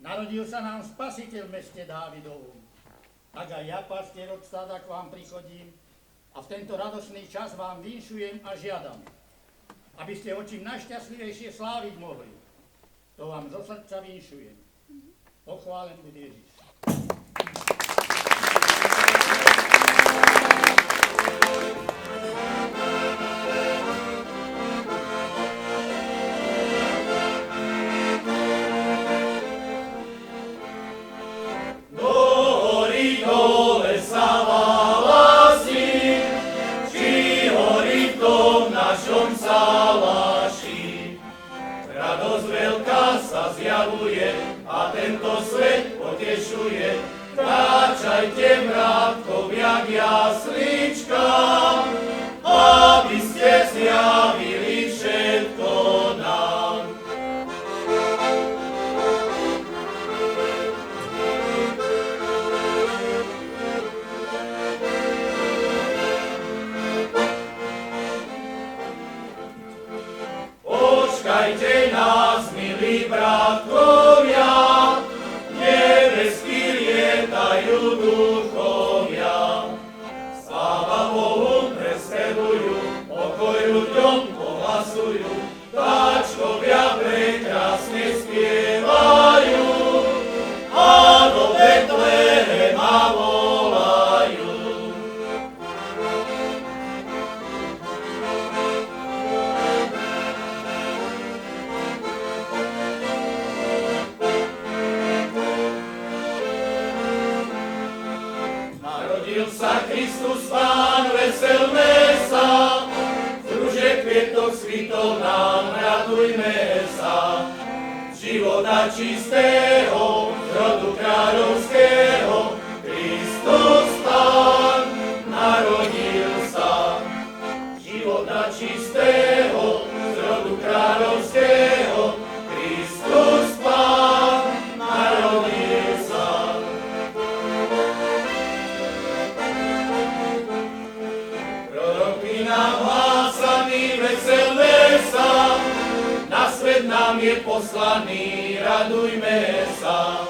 Narodil sa nám Spasiteľ v meste Dávidovom. Tak aj ja, pastier od stáda, k vám prichodím a v tento radostný čas vám vinšujem a žiadam, aby ste ho čím najšťastlivejšie sláviť mohli. To vám zo srdca vinšujem. Pochválen bude Ježiš. A tento svet potešuje, kráčajte mrátkom jak jaslička, aby ste zjavili všetko nám. Počkajte na milí bratkovia, nebeský lietajú duchovia. Sláva Bohu prespevujú, pokoj ľuďom ohlasujú, táčkovia prekrásne spievajú a do Betlehema volajú. Narodil sa Kristus Pán, veselme sa, z ruže kvietok svitol nám, radujme sa. Života čistého, z rodu kráľovského, Kristus Pán narodil sa. Života čistého, z rodu kráľovského, Kristus Pán narodil sa. Proroky nám hlásaný, veselme sa, na svet nám je poslaný, radujme sa.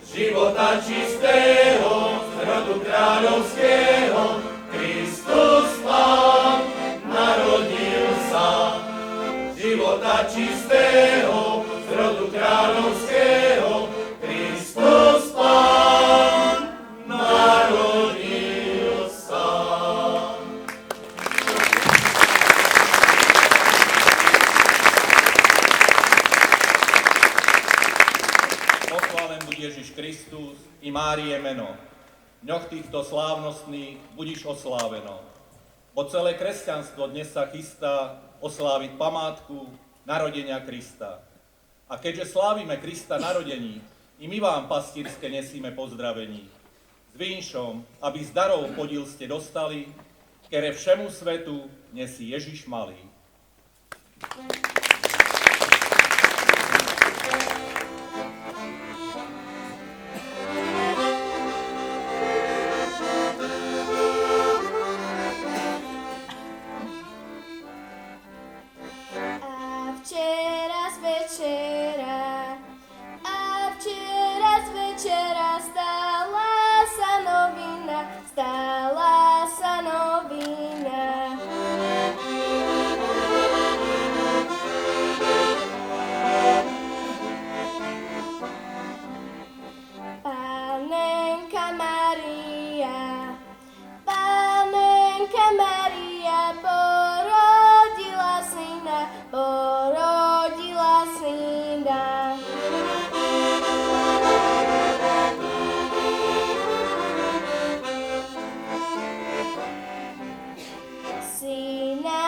Života čistého, z rodu kráľovského, Kristus Pán narodil sa. Života čistého, z rodu kráľovského, Kristus Pán narodil sa. Pochválen buď Ježiš Kristus i Márie meno. V dňoch týchto slávnostných budíš osláveno. Bo celé kresťanstvo dnes sa chystá osláviť památku narodenia Krista. A keďže slávime Krista narodení, i my vám pastírske nesíme pozdravení. S vínšom, aby z darov podiel ste dostali, kere všemu svetu nesí Ježiš malý. Stala sa novina. Panenka Mária porodila syna, porodila syna. Syna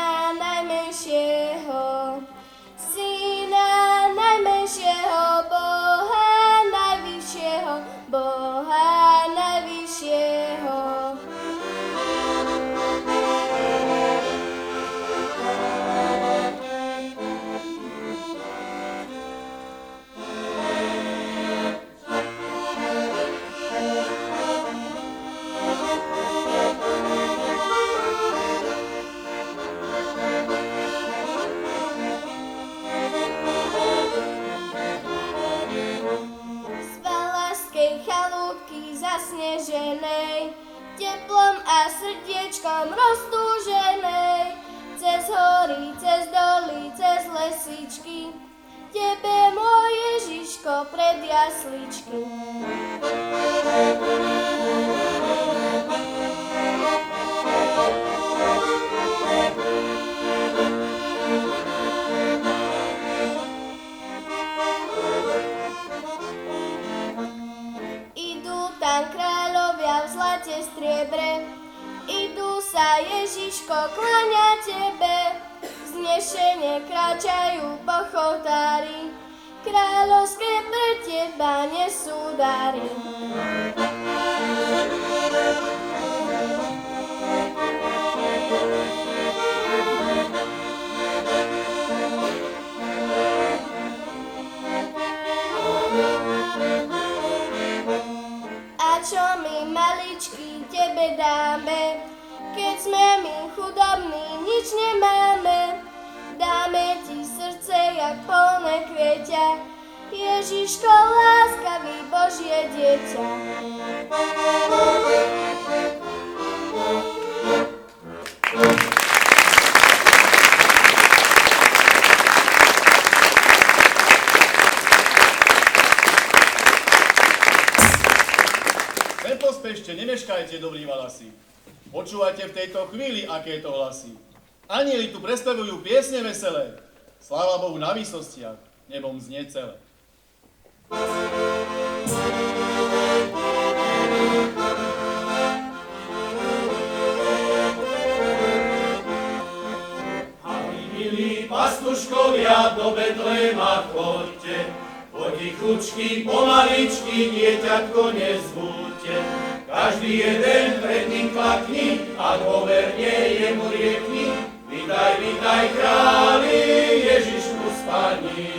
najmenšieho, Boha najvyššieho. Zasneženej, teplom a srdiečkom roztúženej, cez hory, cez doly, cez lesičky, tebe, môj Ježiško, pred jasličky. Tam kráľovia v zlate striebre, idú sa Ježiško kláňa tebe, vznešene kráčajú po chotári, kráľovské pre teba nesú dary. Čo my maličky tebe dáme, keď sme my chudobní, nič nemáme. Dáme ti srdce jak plné kvieťa, Ježiško, láskavý Božie dieťa. Nepospešte, nemeškajte, dobrí valasy. Počúvajte v tejto chvíli, aké to hlasy. Anjeli tu prespevujú piesne veselé. Sláva Bohu na výsostiach, nebom znie celé. A vy, milí pastuškovia, do Betléma choďte, potichučky, pomaličky, dieťatko nezbúďte. Každý jeden pred ním klakni a dôverne jemu riekni, vitaj, vitaj králi, Ježišku spanili.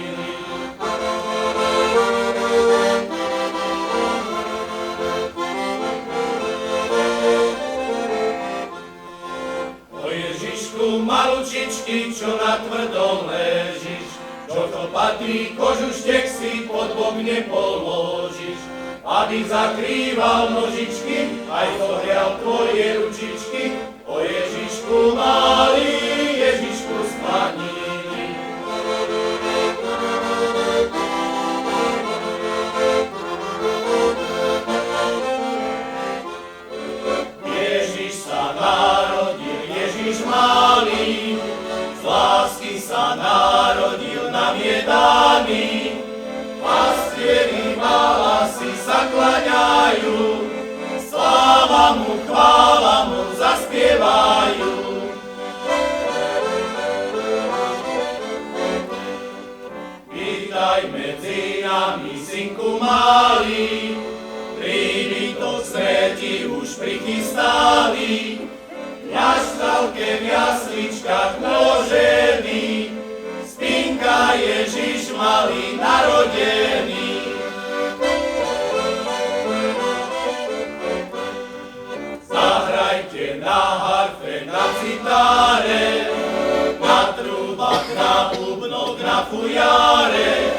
O Ježišku, malučičky, čo na tvrdom ležíš, čo to patrí, kožuštek si pod bok nepoložíš, aby zakrýval nožičky, aj zohrial tvoje ručičky. O Ježišku malý, Ježišku spanili. Ježiš sa narodil, Ježiš malý, z lásky sa narodil nám je daný. Pastieri valasy sa klaňajú, sláva mu, chvála mu zaspievajú. Vítaj medzi nami, synku malý, príbytok smrti už prichystali, v jaštalke v jasličkách vložený, spinka Ježiš malý narodený. Zahrajte na harfe, na citáre, na trúbach, na bubnoch, na fujare.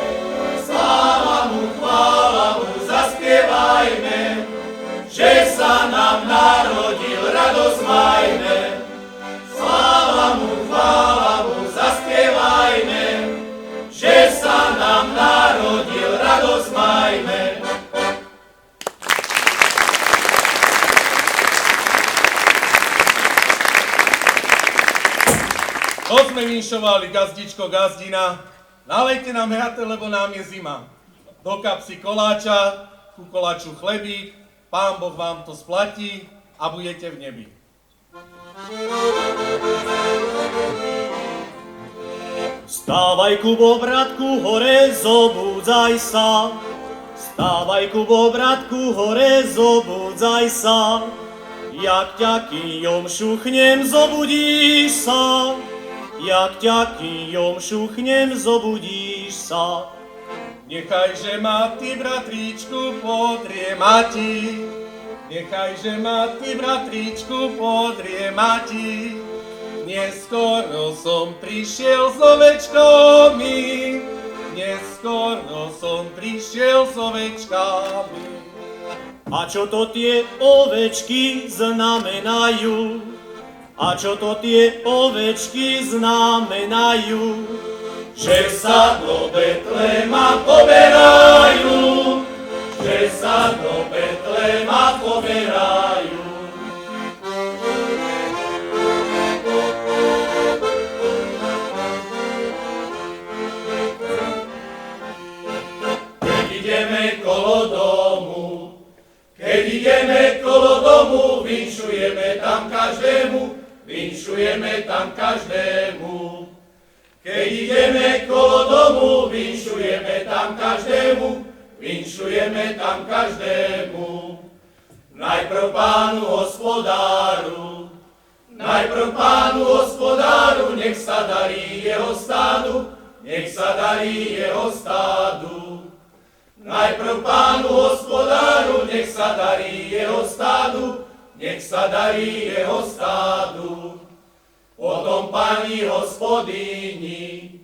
Sláva mu, chvála mu, zaspievajme, že sa nám narodil, radosť majme. Sláva mu, chvála mu, zaspievajme, že sa nám narodil, radosť majme. To sme vinšovali, gazdičko, gazdina, nalejte nám hate, lebo nám je zima. Do kapsy koláča, ku koláču chlebík, Pán Boh vám to splatí a budete v nebi. Vstávaj, Kubo, bratku, hore, zobudzaj sa. Vstávaj, Kubo, bratku, hore, zobudzaj sa. Jak ťa kijom šuchnem, zobudíš sa. Jak ťa kijom šuchnem, zobudíš sa. Nechajže ma ty, bratríčku, podriemati. Nechajže ma ty, bratríčku, podriemati. Neskoro som prišiel s ovečkami. Neskoro som prišiel s ovečkami. A čo to tie ovečky znamenajú? A čo to tie ovečky znamenajú? Že sa do Betléma poberajú, že sa do Betléma poberajú. Keď ideme kolo domu, keď ideme kolo domu, vinšujeme tam každému, vinšujeme tam každému. Keď ideme kolo domu, vinšujeme tam každému, vinšujeme tam každému. Najprv Pánu Hospodáru, najprv Pánu Hospodáru, nech sa darí jeho stádu, nech sa darí jeho stádu. Najprv Pánu Hospodáru, nech sa darí jeho stádu, nech sa darí jeho stádu. Potom Pani Hospodíni,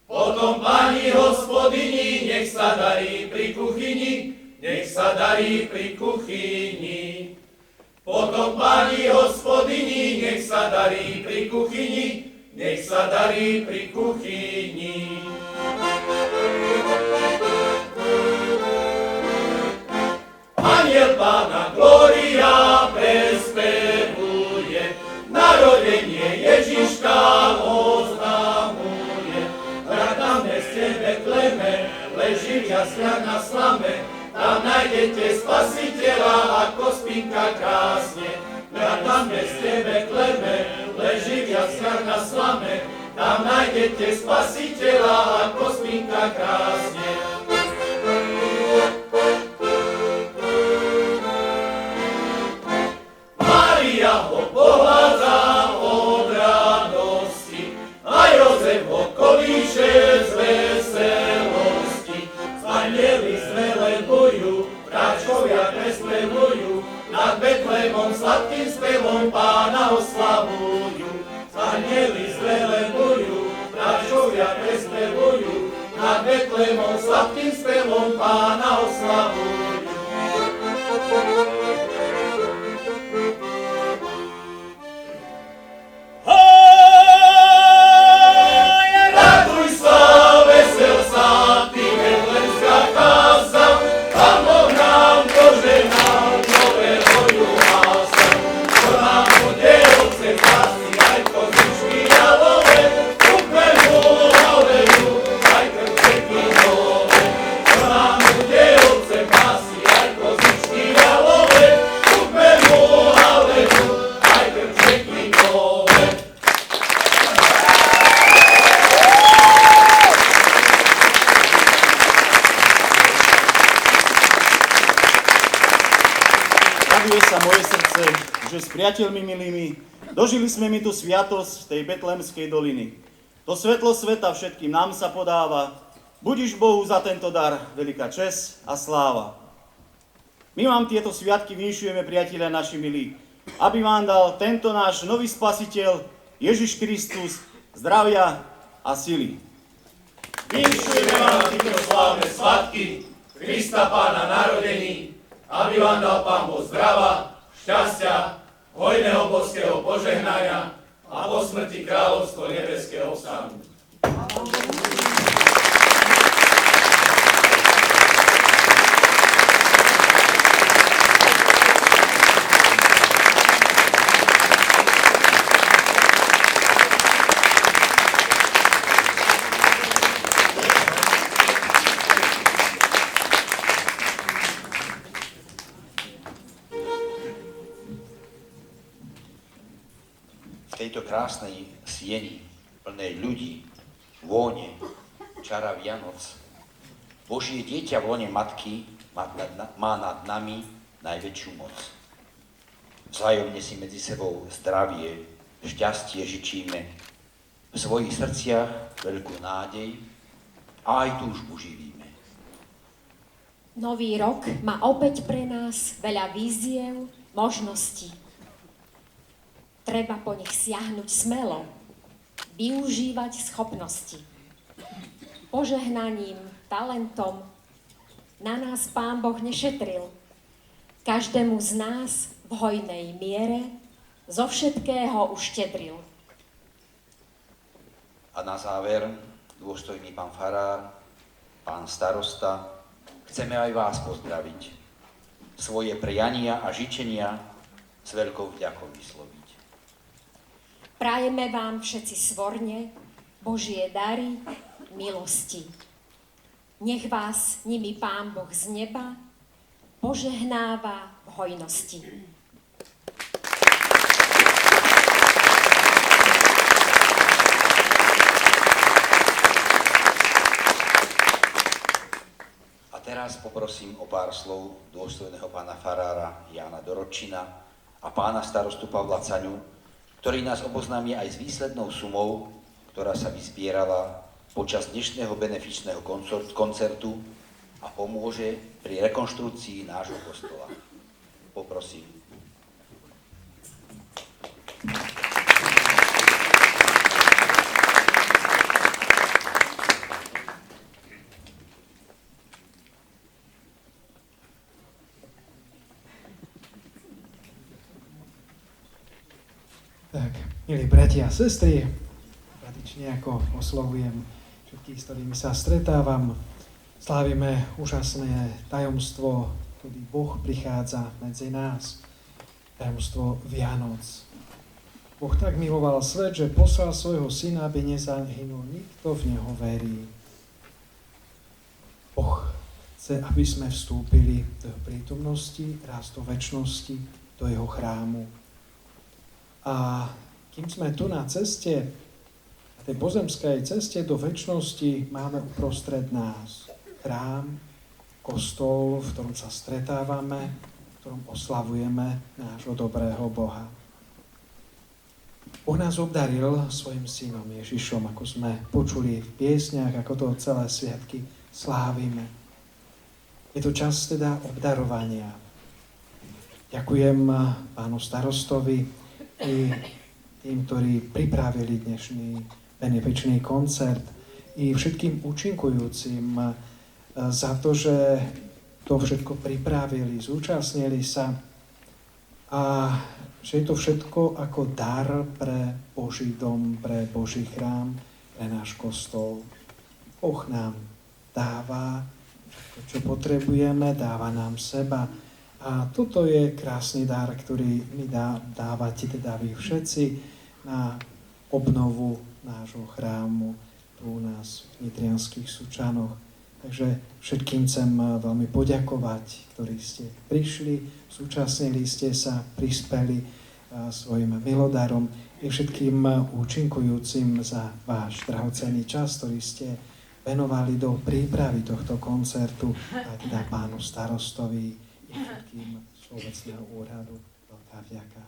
Potom Pani Hospodyni, nech sa darí pri kuchyni, nech sa darí pri kuchyni. Potom Pani Hospodyni, nech sa darí pri kuchyni, nech sa darí pri kuchyni. Aniel Pána Gloria prespevuje, narodenie Ježiška oznamuje. V radnom meste Betleme leží jasľak na slame, tam nájdete Spasiteľa ako spinka krásne. V radnom meste Betleme leží jasľak na slame, tam nájdete Spasiteľa ako spinka krásne. Mária ho pohľadá od radosti, aj Jozef ho kolíše z veselosti. Anjeli zvelebujú, vráčkovia prespevujú, nad Betlémom sladkým spevom Pána oslavujú. Anjeli zvelebujú, vráčkovia prespevujú, nad Betlémom sladkým spevom Pána oslavujú. Raduj sa, vesel sa, ty betlémska cháza, Pán Boh nám požehnal nového juhása. Čo nám bude ovce pásy, aj kozičky jalové, kúpme mu haleju, aj krčeky nové. Čo nám bude ovce pásy, aj kozičky jalové, kúpme mu haleju, aj krčeky nové. Raduje sa moje srdce, že s priateľmi milými dožili sme mi tu sviatosť tej Betlémskej doliny. To svetlo sveta všetkým nám sa podáva. Budiš Bohu za tento dar veľká česť a sláva. My vám tieto sviatky vinšujeme, priatelia naši milí, aby vám dal tento náš nový Spasiteľ Ježiš Kristus zdravia a sily. Vinšujeme vám tieto slávne svatky Krista Pána narodení, aby vám dal Pán Boh zdrava, šťastia, hojného božského požehnania a po smrti kráľovstvo nebeského vstánuť. V tejto krásnej sieni, plnej ľudí, vône, čara Vianoc, Božie dieťa v lone matky má nad nami najväčšiu moc. Vzájomne si medzi sebou zdravie, šťastie žičíme, v svojich srdciach veľkú nádej a aj túžbu živíme. Nový rok má opäť pre nás veľa víziev, možností. Treba po nich siahnuť smelo, využívať schopnosti. Požehnaním, talentom na nás Pán Boh nešetril. Každému z nás v hojnej miere zo všetkého uštedril. A na záver, dôstojný pán farár, pán starosta, chceme aj vás pozdraviť. Svoje priania a žičenia s veľkou vďakou vysloviť. Prajeme vám všetci svorne Božie dary, milosti. Nech vás nimi Pán Boh z neba požehnáva v hojnosti. A teraz poprosím o pár slov dôstojného pána farára Jána Doročina a pána starostu Pavla Caňu, ktorý nás oboznámi aj s výslednou sumou, ktorá sa vyzbierala počas dnešného benefičného koncertu a pomôže pri rekonštrukcii nášho kostola. Poprosím. Tak, milí bratia a sestry, tradične ako oslovujem všetkých, s ktorými sa stretávam, slávime úžasné tajomstvo, kedy Boh prichádza medzi nás, tajomstvo Vianoc. Boh tak miloval svet, že poslal svojho syna, aby nezahynul nikto v neho verí. Boh chce, aby sme vstúpili do jeho prítomnosti, raz do večnosti, do jeho chrámu. A kým sme tu na ceste, na tej pozemskej ceste do večnosti, máme uprostred nás chrám, kostol, v ktorom sa stretávame, v ktorom oslavujeme nášho dobrého Boha. Boh nás obdaril svojim synom Ježišom, ako sme počuli v piesniach, ako to celé sviatky slávime. Je to čas teda obdarovania. Ďakujem pánu starostovi i tým, ktorí pripravili dnešný benefičný koncert, i všetkým účinkujúcim za to, že to všetko pripravili, zúčastnili sa a že je to všetko ako dar pre Boží dom, pre Boží chrám, pre náš kostol. Boh nám dáva všetko, čo potrebujeme, dáva nám seba. A toto je krásny dar, ktorý mi dávate, teda vy všetci, na obnovu nášho chrámu tu u nás v Nitrianských Sučanoch. Takže všetkým chcem veľmi poďakovať, ktorí ste prišli, zúčastnili ste sa, prispeli svojim milodarom i všetkým účinkujúcim za váš drahocenný čas, ktorý ste venovali do prípravy tohto koncertu, a teda pánu starostovi i všetkým z Všeobecného úradu. Veľká vďaka.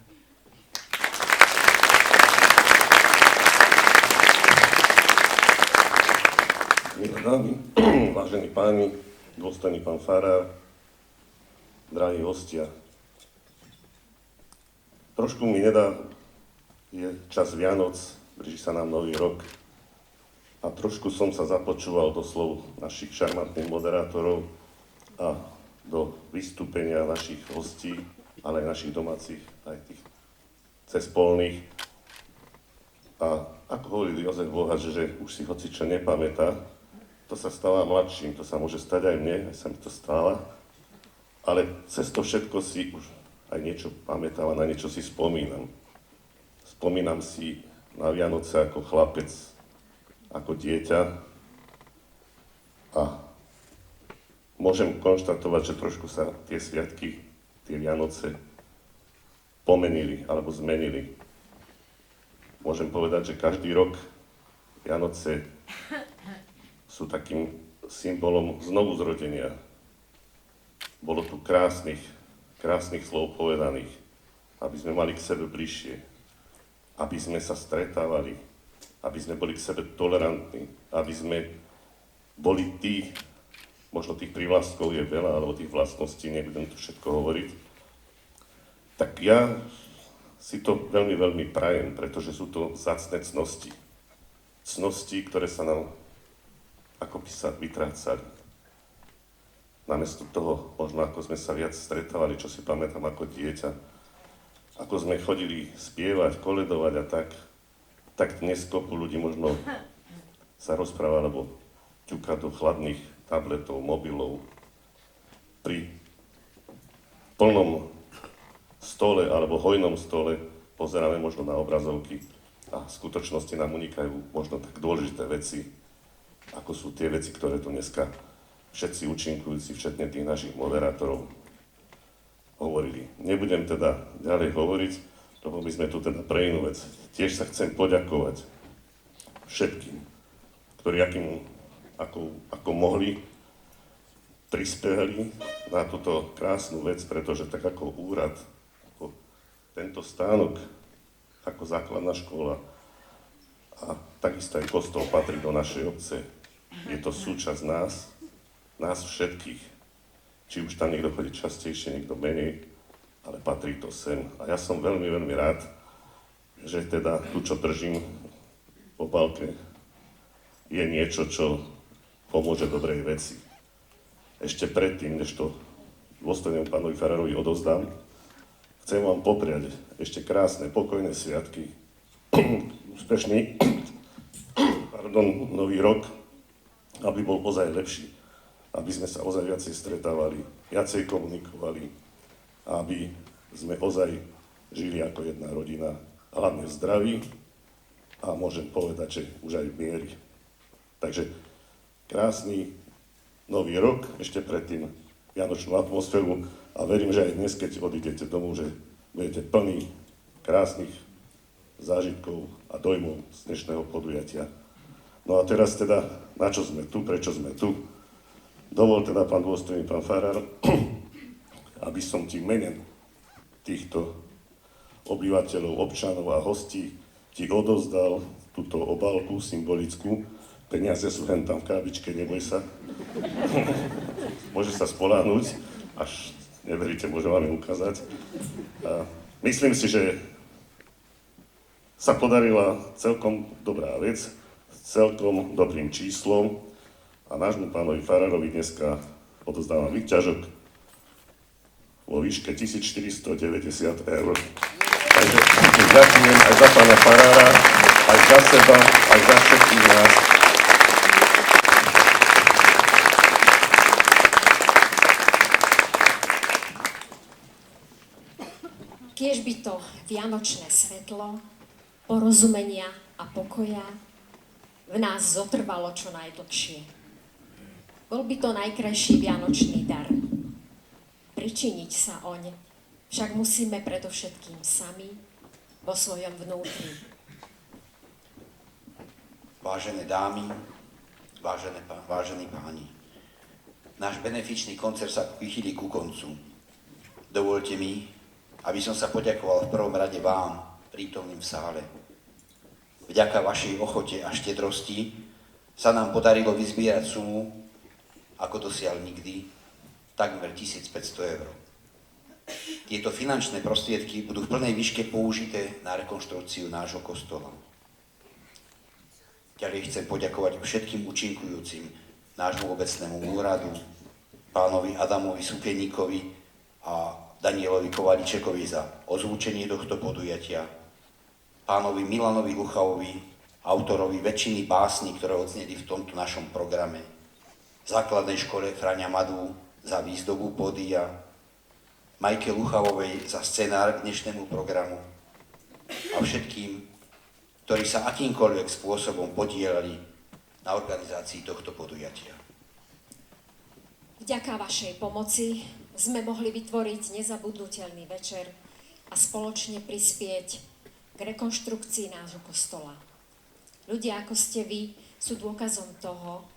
Milé dámy, vážení páni, dôstojný pán farár, drahí hostia. Trošku mi nedá, je čas Vianoc, blíži sa nám Nový rok a trošku som sa započúval do slov našich šarmantných moderátorov a do vystúpenia našich hostí, ale aj našich domácich, aj tých cespolných. A ako hovoril Jozef Bohač, že už si hocičo nepamätá, to sa stáva mladším, to sa môže stať aj mne, aj sa mi to stáva, ale cez to všetko si už aj niečo pamätám a na niečo si spomínam. Spomínam si na Vianoce ako chlapec, ako dieťa a môžem konštatovať, že trošku sa tie sviatky, tie Vianoce pomenili alebo zmenili. Môžem povedať, že každý rok Vianoce sú takým symbolom znovuzrodenia. Bolo tu krásnych slov povedaných, aby sme mali k sebe bližšie, aby sme sa stretávali, aby sme boli k sebe tolerantní, aby sme boli tí, možno tých prívlastkov je veľa, alebo tých vlastností, nebudem tu všetko hovoriť, tak ja si to veľmi, veľmi prajem, pretože sú to vzácne cnosti. Cnosti, ktoré sa nám ako by sa vytrácali. Namiesto toho, možno ako sme sa viac stretávali, čo si pamätám ako dieťa, ako sme chodili spievať, koledovať a tak dnes kopu ľudí možno sa rozpráva, alebo ťuka do chladných tabletov, mobilov. Pri plnom stole alebo hojnom stole pozeráme možno na obrazovky a v skutočnosti nám unikajú možno tak dôležité veci, ako sú tie veci, ktoré tu dneska všetci účinkujúci, všetne tých našich moderátorov hovorili. Nebudem teda ďalej hovoriť, lebo my sme tu teda pre inú vec. Tiež sa chcem poďakovať všetkým, ktorí ako mohli, prispeli na túto krásnu vec, pretože tak ako úrad, ako tento stánok, ako základná škola a takisto aj kostol patrí do našej obce. Je to súčasť nás všetkých. Či už tam niekto chodí častejšie, niekto menej, ale patrí to sem. A ja som veľmi, veľmi rád, že teda tu, čo držím v obálke, je niečo, čo pomôže dobrej veci. Ešte predtým, než to dôstojnému pánovi farárovi odovzdám, chcem vám popriať ešte krásne, pokojné sviatky, úspešný nový rok, aby bol ozaj lepší, aby sme sa ozaj viacej stretávali, viacej komunikovali, aby sme ozaj žili ako jedna rodina, hlavne v zdraví a môžem povedať, že už aj v miery. Takže krásny nový rok, ešte predtým vianočnú atmosféru a verím, že aj dnes, keď odídete domov, že budete plní krásnych zážitkov a dojmov z dnešného podujatia. No a teraz teda, na čo sme tu, prečo sme tu? Dovol teda, pán dôstojný, pán farár, aby som ti mene týchto obyvateľov, občanov a hostí ti odovzdal túto obálku symbolickú. Peniaze sú hen tam v krabičke, neboj sa. Môže sa spoľahnúť, až neveríte, môžem vám ju ukázať. A myslím si, že sa podarila celkom dobrá vec, s celkom dobrým číslom a nášmu pánovi farárovi dneska odovzdávam výťažok vo výške 1490 eur. Takže ďakujem aj za pána farára, aj za seba, aj za všetkých nás. Kiež by to vianočné svetlo, porozumenia a pokoja v nás zotrvalo čo najdlhšie. Bol by to najkrajší vianočný dar. Pričiniť sa oň však musíme predovšetkým sami vo svojom vnútri. Vážené dámy, vážení páni, náš benefičný koncert sa chýli ku koncu. Dovolte mi, aby som sa poďakoval v prvom rade vám, prítomným v sále. Vďaka vašej ochote a štedrosti sa nám podarilo vyzbierať sumu, ako dosiaľ nikdy, takmer 1500 eur. Tieto finančné prostriedky budú v plnej výške použité na rekonštrukciu nášho kostola. Ďalej chcem poďakovať všetkým účinkujúcim, nášmu obecnému úradu, pánovi Adamovi Sukeníkovi a Danielovi Kovaličekovi za ozvučenie tohto podujatia, pánovi Milanovi Luchavovi, autorovi väčšiny básní, ktoré odzneli v tomto našom programe, základnej škole Fráňa Madu za výzdobu pódia, Majke Luchavovej za scenár k dnešnému programu a všetkým, ktorí sa akýmkoľvek spôsobom podielali na organizácii tohto podujatia. Vďaka vašej pomoci sme mohli vytvoriť nezabudnutelný večer a spoločne prispieť k rekonštrukcii nášho kostola. Ľudia ako ste vy sú dôkazom toho,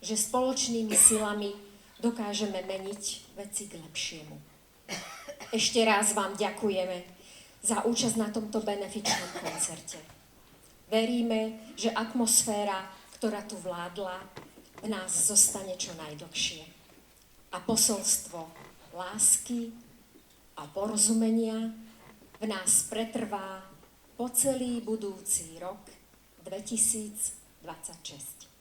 že spoločnými silami dokážeme meniť veci k lepšiemu. Ešte raz vám ďakujeme za účasť na tomto benefičnom koncerte. Veríme, že atmosféra, ktorá tu vládla, v nás zostane čo najdlhšie. A posolstvo lásky a porozumenia v nás pretrvá po celý budúci rok 2026.